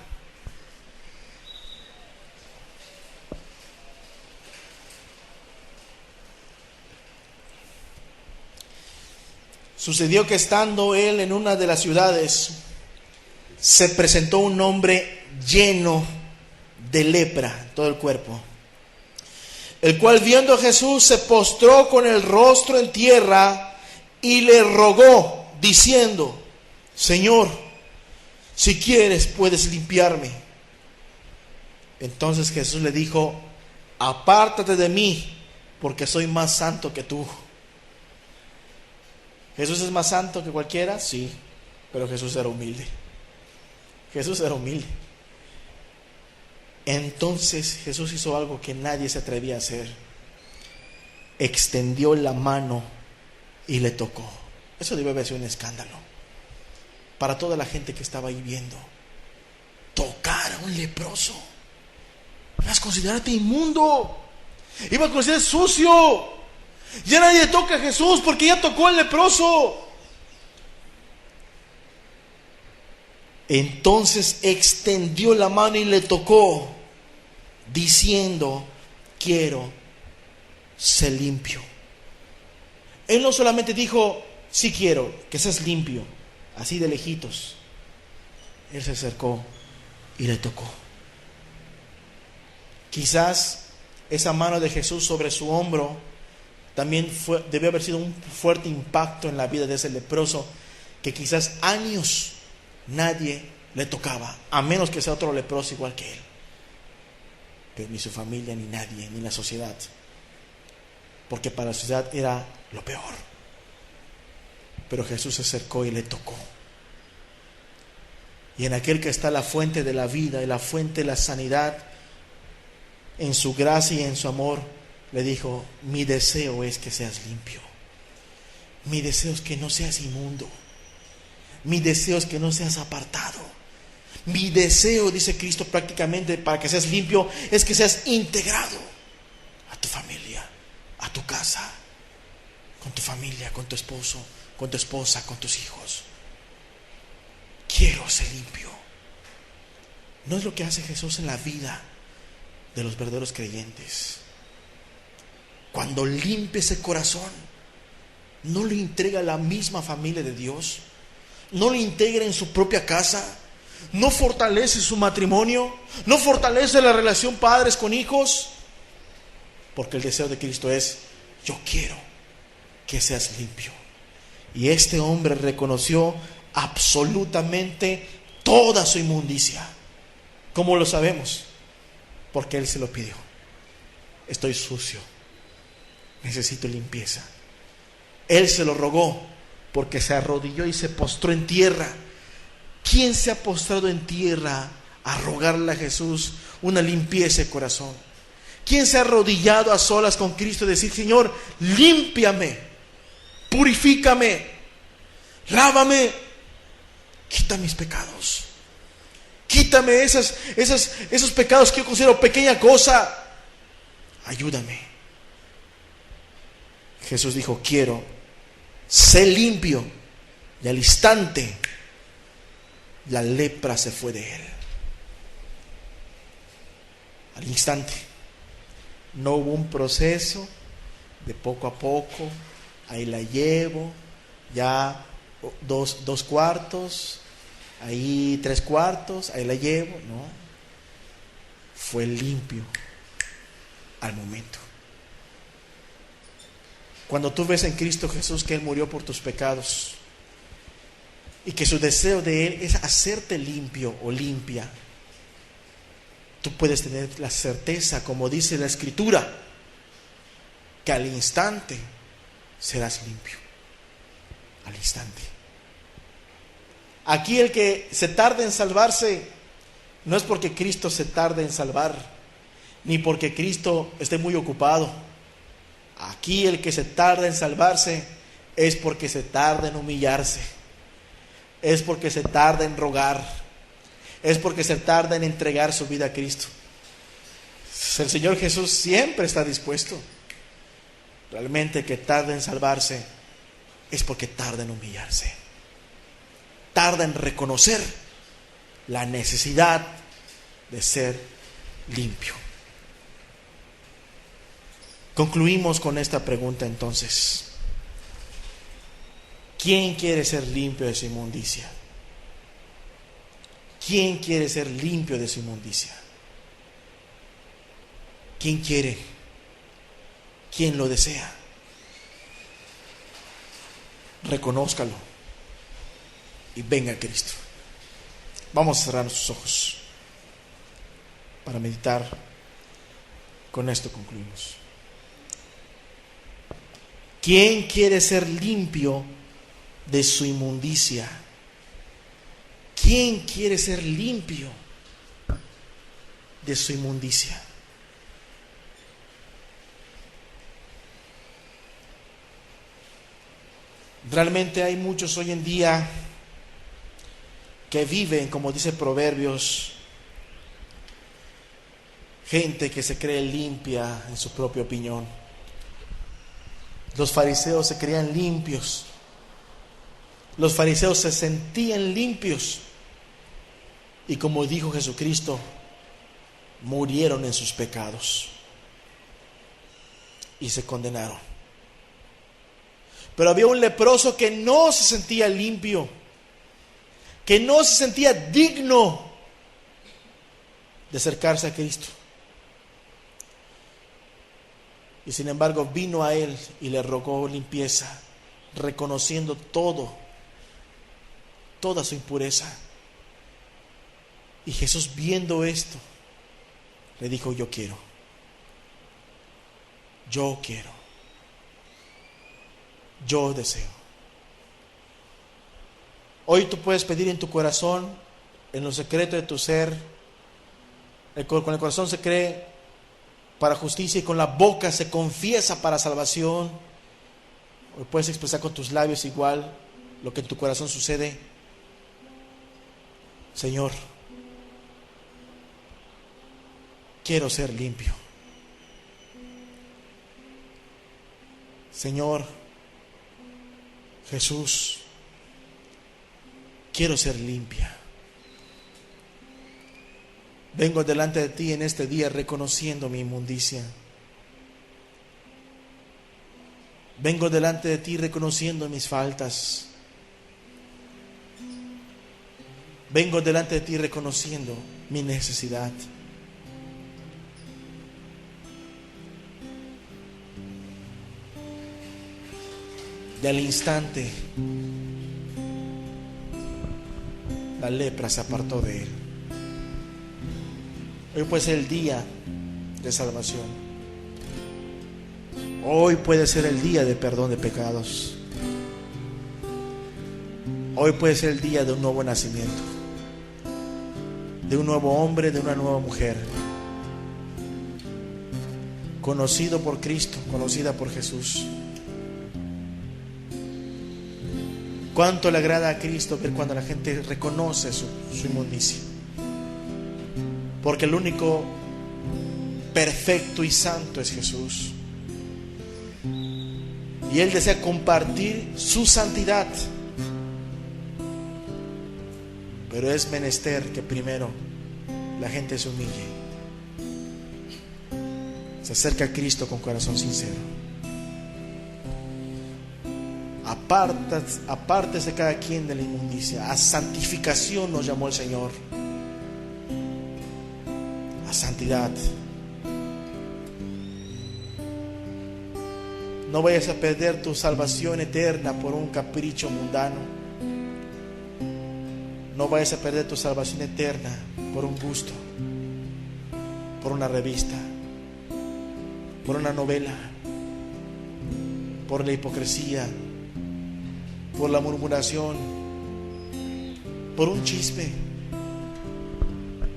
Sucedió que estando él en una de las ciudades, se presentó un hombre lleno de lepra en todo el cuerpo, el cual viendo a Jesús se postró con el rostro en tierra y le rogó, diciendo: Señor, si quieres puedes limpiarme. Entonces Jesús le dijo: apártate de mí, porque soy más santo que tú. ¿Jesús es más santo que cualquiera? Sí, pero Jesús era humilde. Jesús era humilde. Entonces Jesús hizo algo que nadie se atrevía a hacer. Extendió la mano y le tocó. Eso debe haber sido un escándalo para toda la gente que estaba ahí viendo. Tocar a un leproso. Ibas a considerarte inmundo. Ibas a considerar sucio. Ya nadie toca a Jesús porque ya tocó al leproso. Entonces extendió la mano y le tocó, diciendo: quiero ser limpio. Él no solamente dijo: sí quiero que seas limpio, así de lejitos. Él se acercó y le tocó. Quizás esa mano de Jesús sobre su hombro también debió haber sido un fuerte impacto en la vida de ese leproso, que quizás años nadie le tocaba, a menos que sea otro leproso igual que él. Pero ni su familia, ni nadie, ni la sociedad, porque para la sociedad era lo peor. Pero Jesús se acercó y le tocó. Y en aquel que está la fuente de la vida y la fuente de la sanidad, en su gracia y en su amor, le dijo: mi deseo es que seas limpio. Mi deseo es que no seas inmundo. Mi deseo es que no seas apartado. Mi deseo, dice Cristo prácticamente, para que seas limpio, es que seas integrado a tu familia, a tu casa, con tu familia, con tu esposo, con tu esposa, con tus hijos. Quiero ser limpio. No es lo que hace Jesús en la vida de los verdaderos creyentes. Cuando limpia ese corazón, no lo entrega a la misma familia de Dios, no lo integra en su propia casa, no fortalece su matrimonio, no fortalece la relación padres con hijos, porque el deseo de Cristo es: yo quiero que seas limpio. Y este hombre reconoció absolutamente toda su inmundicia. ¿Cómo lo sabemos? Porque él se lo pidió. Estoy sucio, necesito limpieza. Él se lo rogó porque se arrodilló y se postró en tierra. ¿Quién se ha postrado en tierra a rogarle a Jesús una limpieza de corazón? ¿Quién se ha arrodillado a solas con Cristo y decir: Señor, límpiame, purifícame, lávame, quita mis pecados, quítame esos pecados que yo considero pequeña cosa, ayúdame? Jesús dijo: quiero, sé limpio. Y al instante la lepra se fue de él. Al instante. No hubo un proceso de poco a poco. Ahí la llevo, ya dos cuartos, ahí 3/4, ahí la llevo. No, fue limpio al momento. Cuando tú ves en Cristo Jesús que Él murió por tus pecados y que su deseo de Él es hacerte limpio o limpia, tú puedes tener la certeza, como dice la Escritura, que al instante serás limpio. Al instante. Aquí el que se tarda en salvarse no es porque Cristo se tarde en salvar, ni porque Cristo esté muy ocupado. Aquí el que se tarda en salvarse es porque se tarda en humillarse, es porque se tarda en rogar, es porque se tarda en entregar su vida a Cristo. El Señor Jesús siempre está dispuesto. Realmente el que tarda en salvarse es porque tarda en humillarse, tarda en reconocer la necesidad de ser limpio. Concluimos con esta pregunta entonces: ¿quién quiere ser limpio de su inmundicia? ¿Quién quiere ser limpio de su inmundicia? ¿Quién quiere? ¿Quién lo desea? Reconózcalo y venga a Cristo. Vamos a cerrar nuestros ojos para meditar. Con esto concluimos. ¿Quién quiere ser limpio de su inmundicia? ¿Quién quiere ser limpio de su inmundicia? Realmente hay muchos hoy en día que viven, como dice Proverbios, gente que se cree limpia en su propia opinión. Los fariseos se creían limpios. Los fariseos se sentían limpios. Y como dijo Jesucristo, murieron en sus pecados y se condenaron. Pero había un leproso que no se sentía limpio, que no se sentía digno de acercarse a Cristo. Y sin embargo vino a él y le rogó limpieza, reconociendo toda su impureza. Y Jesús, viendo esto, le dijo: yo quiero, yo deseo. Hoy tú puedes pedir en tu corazón, en lo secreto de tu ser. Con el corazón se cree para justicia y con la boca se confiesa para salvación. O puedes expresar con tus labios igual lo que en tu corazón sucede. Señor, quiero ser limpio. Señor Jesús, quiero ser limpia. Vengo delante de ti en este día reconociendo mi inmundicia. Vengo delante de ti reconociendo mis faltas. Vengo delante de ti reconociendo mi necesidad. Y al instante, la lepra se apartó de él. Hoy puede ser el día de salvación. Hoy puede ser el día de perdón de pecados. Hoy puede ser el día de un nuevo nacimiento, de un nuevo hombre, de una nueva mujer, conocido por Cristo, conocida por Jesús. Cuánto le agrada a Cristo ver cuando la gente reconoce su inmundicia. Porque el único perfecto y santo es Jesús. Y Él desea compartir su santidad. Pero es menester que primero la gente se humille, se acerque a Cristo con corazón sincero. Apártese cada quien de la inmundicia. A santificación nos llamó el Señor, a santidad. No vayas a perder tu salvación eterna por un capricho mundano. No vayas a perder tu salvación eterna por un gusto, por una revista, por una novela, por la hipocresía, por la murmuración, por un chisme,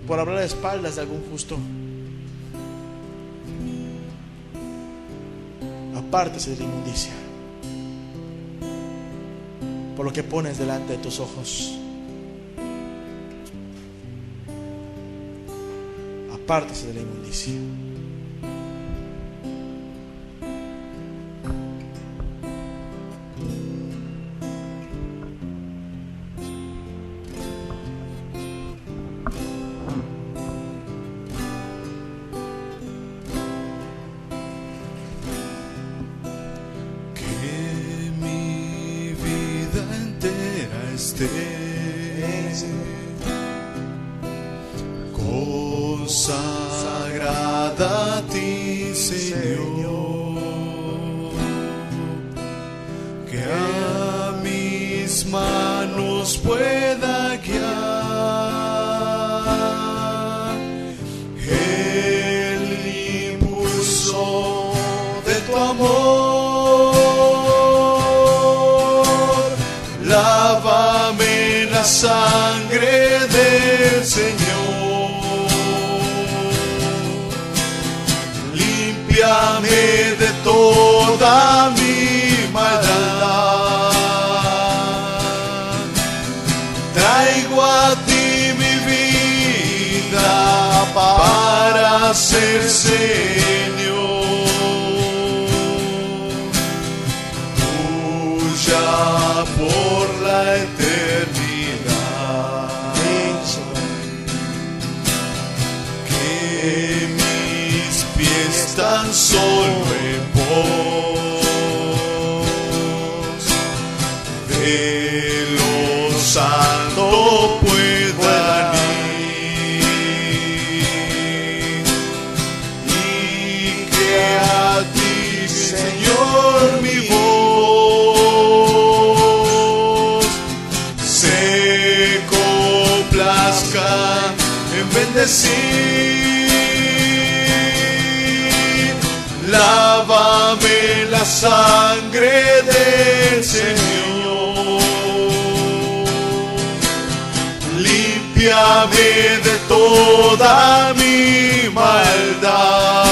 por hablar a espaldas de algún justo. Apártese de la inmundicia, por lo que pones delante de tus ojos. Apártese de la inmundicia. Consagrada a ti, Señor, que a mis manos pueda guiar el impulso de tu amor. Lávame en la sangre del Señor. Límpiame de toda mi maldad. Traigo a ti mi vida para ser Señor tuya por la eternidad. Que mis pies tan solo en pos plazca en bendecir. Lávame la sangre del Señor, límpiame de toda mi maldad.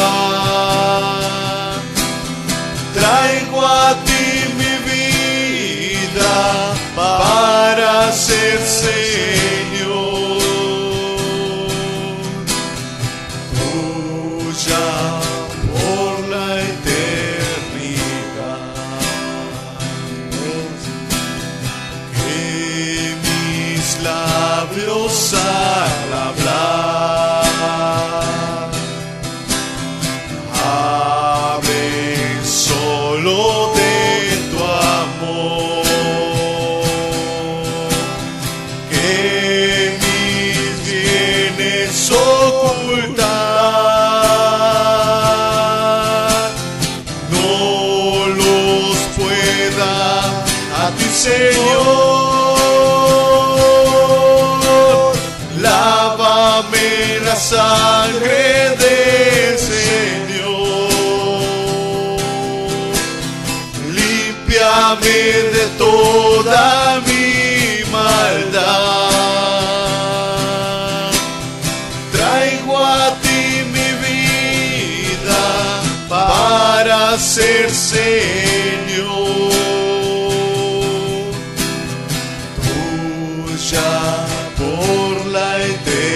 Traigo a ti mi vida para ser Señor, tuya por la eternidad. Que mis labios al hablar hablen solo de tu amor, que mis bienes ocultar no los pueda a ti, Señor. Lávame la sangre del Señor, límpiame de toda mi maldad. Traigo a ti mi vida para ser Señor, tuya por la eternidad.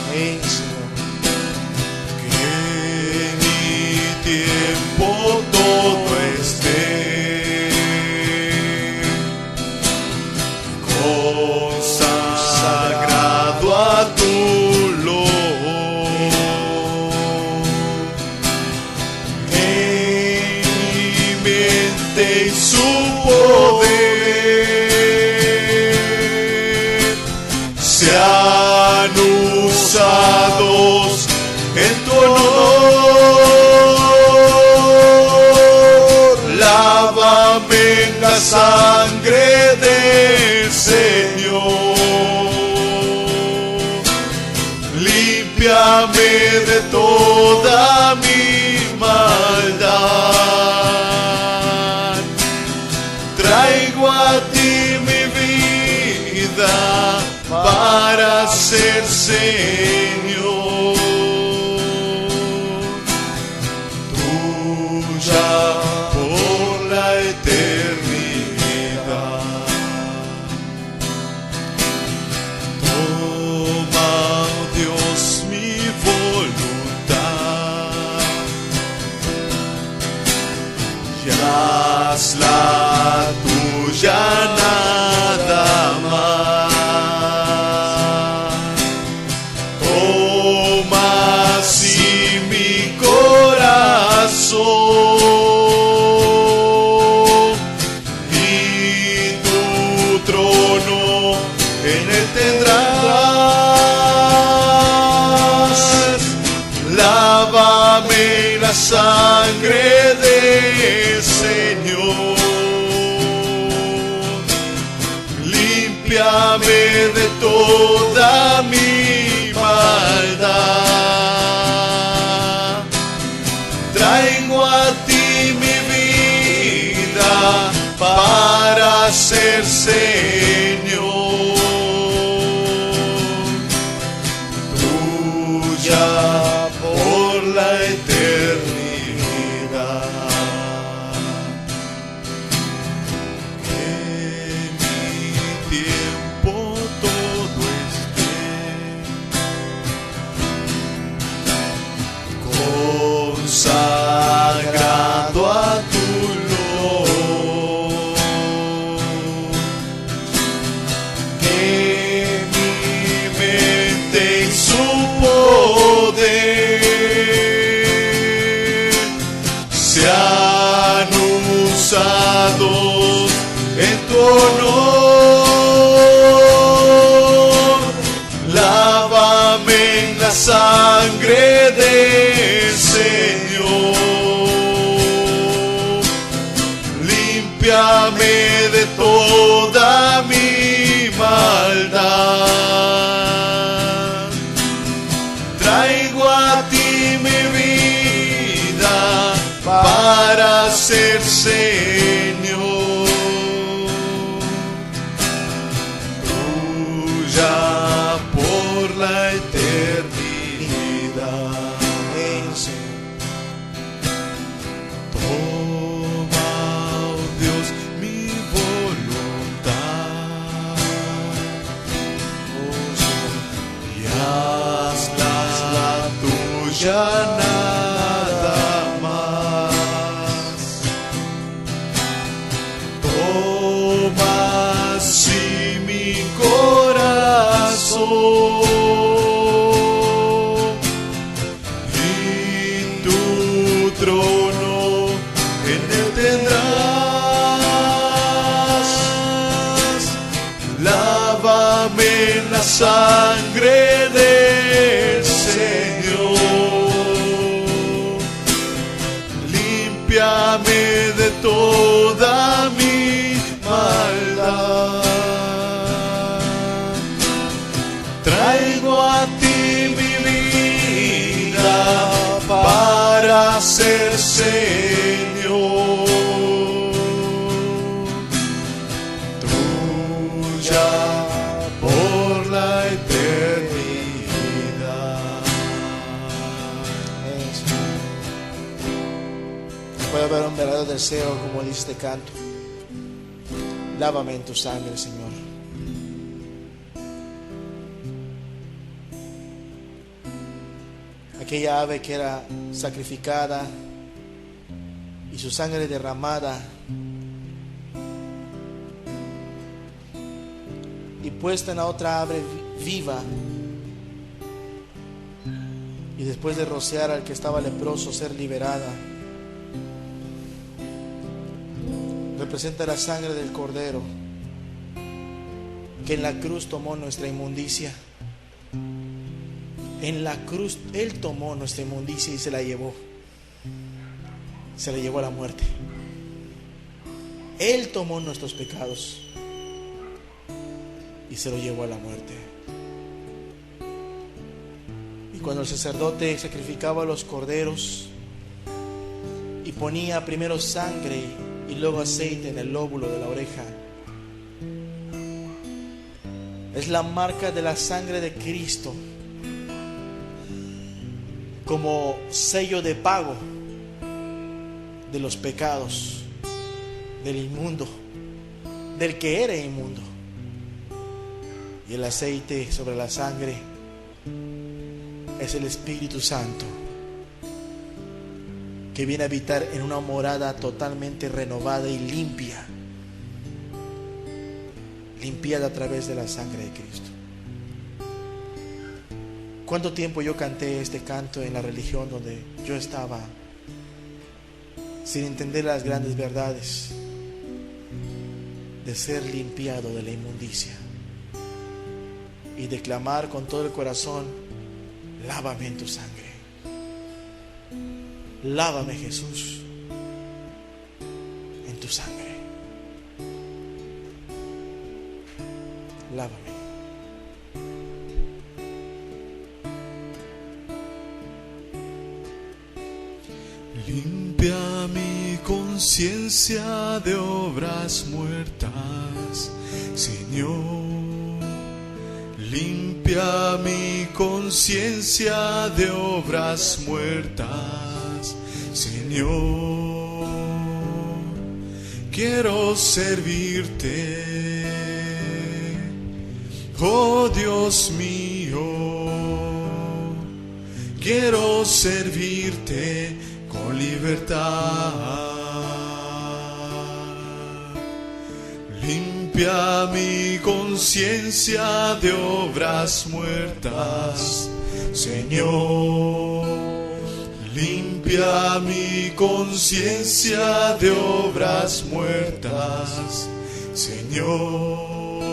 Amén, Señor. Que mi tiempo todo esté consagrado a tu luz. En mi mente y su poder sean usados en tu honor. Lávame en la sangre del Señor, límpiame de toda mi maldad. Traigo a ti mi vida para ser Señor, tuya por la eternidad. Toma, Dios, mi voluntad y hazla tuya nada más. Toma así mi corazón y tu trono en él tendrás. Lávame la sangre del Señor, límpiame de toda mi maldad. Traigo a ti mi vida para ser Señor, tuya por la eternidad. Que mi tiempo todo esté consagrado a tu luz. Que mi mente y su poder sean usados en tu honor. Lávame en la sangre del Señor, límpiame de toda mi ya nada más. Toma así mi corazón y tu trono en él tendrás. Lávame en la sangre del Señor, límpiame de toda mi maldad. Traigo a ti mi vida para ser Señor, tuya por la eternidad. Puede haber un verdadero deseo, como dice este canto. Lávame en tu sangre, Señor. Aquella ave que era sacrificada y su sangre derramada y puesta en la otra ave viva, y después de rociar al que estaba leproso ser liberada, representa la sangre del Cordero que en la cruz tomó nuestra inmundicia. En la cruz Él tomó nuestra inmundicia y se la llevó a la muerte. Él tomó nuestros pecados y se lo llevó a la muerte. Y cuando el sacerdote sacrificaba los corderos y ponía primero sangre y luego aceite en el lóbulo de la oreja, es la marca de la sangre de Cristo como sello de pago de los pecados del inmundo, del que era inmundo. Y el aceite sobre la sangre es el Espíritu Santo, que viene a habitar en una morada totalmente renovada y limpia, limpiada a través de la sangre de Cristo. ¿Cuánto tiempo yo canté este canto en la religión donde yo estaba, sin entender las grandes verdades de ser limpiado de la inmundicia y de clamar con todo el corazón: lávame en tu sangre, lávame, Jesús, en tu sangre, lávame. Limpia mi conciencia de obras muertas, Señor. Limpia mi conciencia de obras muertas, Señor. Quiero servirte, oh Dios mío. Quiero servirte con libertad. Limpia mi conciencia de obras muertas, Señor. Limpia mi conciencia de obras muertas, Señor.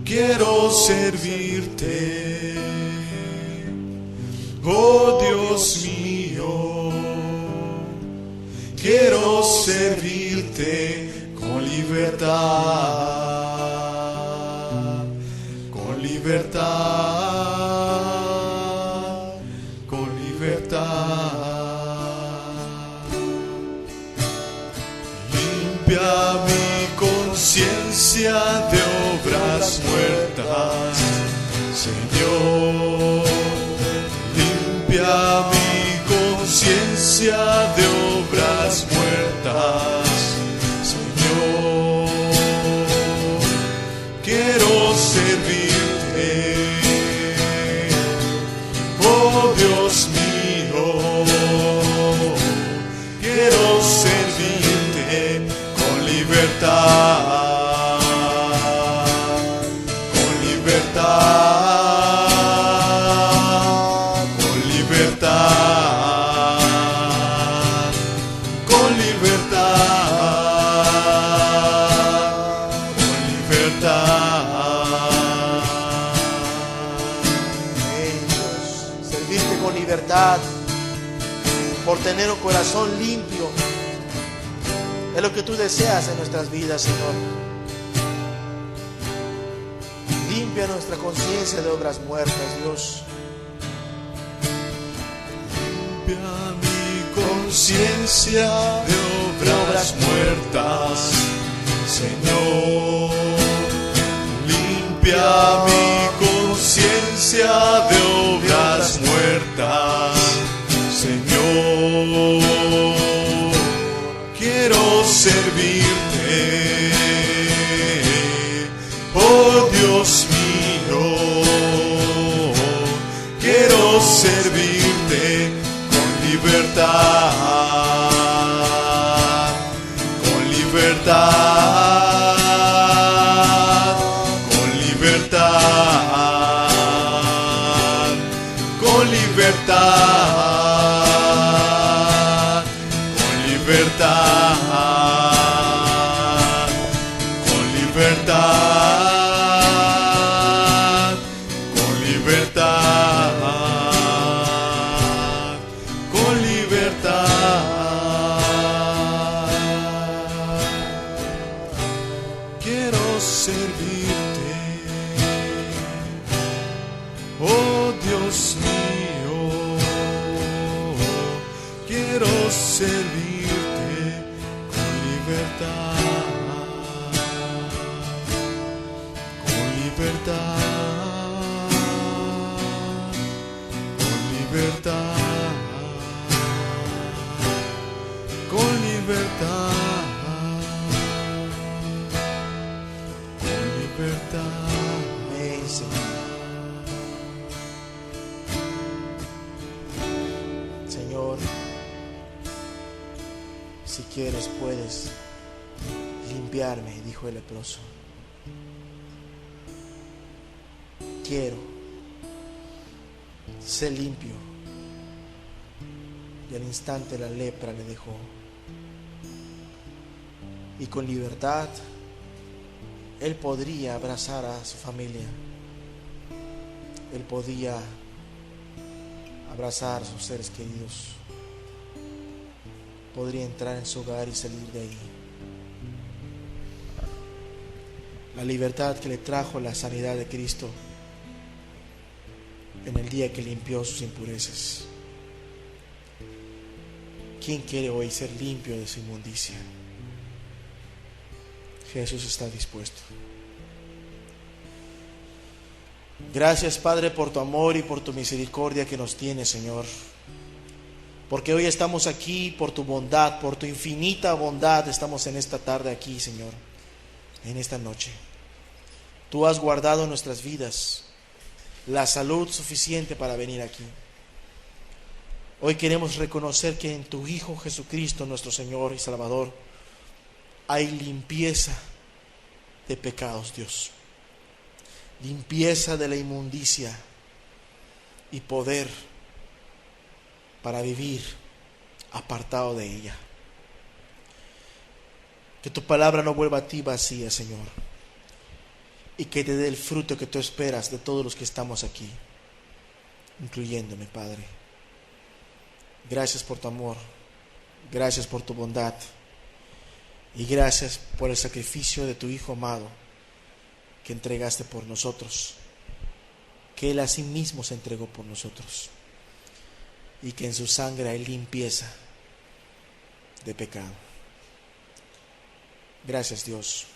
Quiero servirte, oh Dios mío. Quiero servirte con libertad, con libertad, con libertad. Limpia mi conciencia de obras muertas, Señor. Limpia mi conciencia de obras muertas, Señor. Quiero servirte, oh Dios. libertad, por tener un corazón limpio. Es lo que tú deseas en nuestras vidas, Señor. Limpia nuestra conciencia de obras muertas, Dios. Limpia mi conciencia de obras muertas, Señor. Limpia mi conciencia de obras muertas, Señor. Quiero servirte, oh Dios mío. Quiero servirte con libertad, con libertad, con libertad, con libertad, con libertad, con libertad, con libertad, con libertad. Quiero servirte, oh Dios mío. Quiero servirte con libertad, con libertad, con libertad, con libertad, con libertad. Amén, Señor. Señor, si quieres puedes limpiarme, dijo el leproso. Quiero ser limpio. Y al instante la lepra le dejó. Y con libertad él podría abrazar a su familia. Él podía abrazar a sus seres queridos. Podría entrar en su hogar y salir de ahí. La libertad que le trajo la sanidad de Cristo en el día que limpió sus impurezas. ¿Quién quiere hoy ser limpio de su inmundicia? Jesús está dispuesto. Gracias, Padre, por tu amor y por tu misericordia que nos tienes, Señor. Porque hoy estamos aquí por tu bondad, por tu infinita bondad. Estamos en esta tarde aquí, Señor, en esta noche. Tú has guardado nuestras vidas la salud suficiente para venir aquí. Hoy queremos reconocer que en tu Hijo Jesucristo, nuestro Señor y Salvador, hay limpieza de pecados, Dios. Limpieza de la inmundicia y poder para vivir apartado de ella. Que tu palabra no vuelva a ti vacía, Señor, y que te dé el fruto que tú esperas de todos los que estamos aquí, incluyéndome, Padre. Gracias por tu amor, gracias por tu bondad y gracias por el sacrificio de tu Hijo amado que entregaste por nosotros, que Él a sí mismo se entregó por nosotros y que en su sangre hay limpieza de pecado. Gracias, Dios,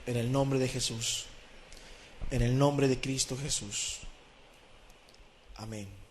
en el nombre de Jesús, en el nombre de Cristo Jesús. Amén.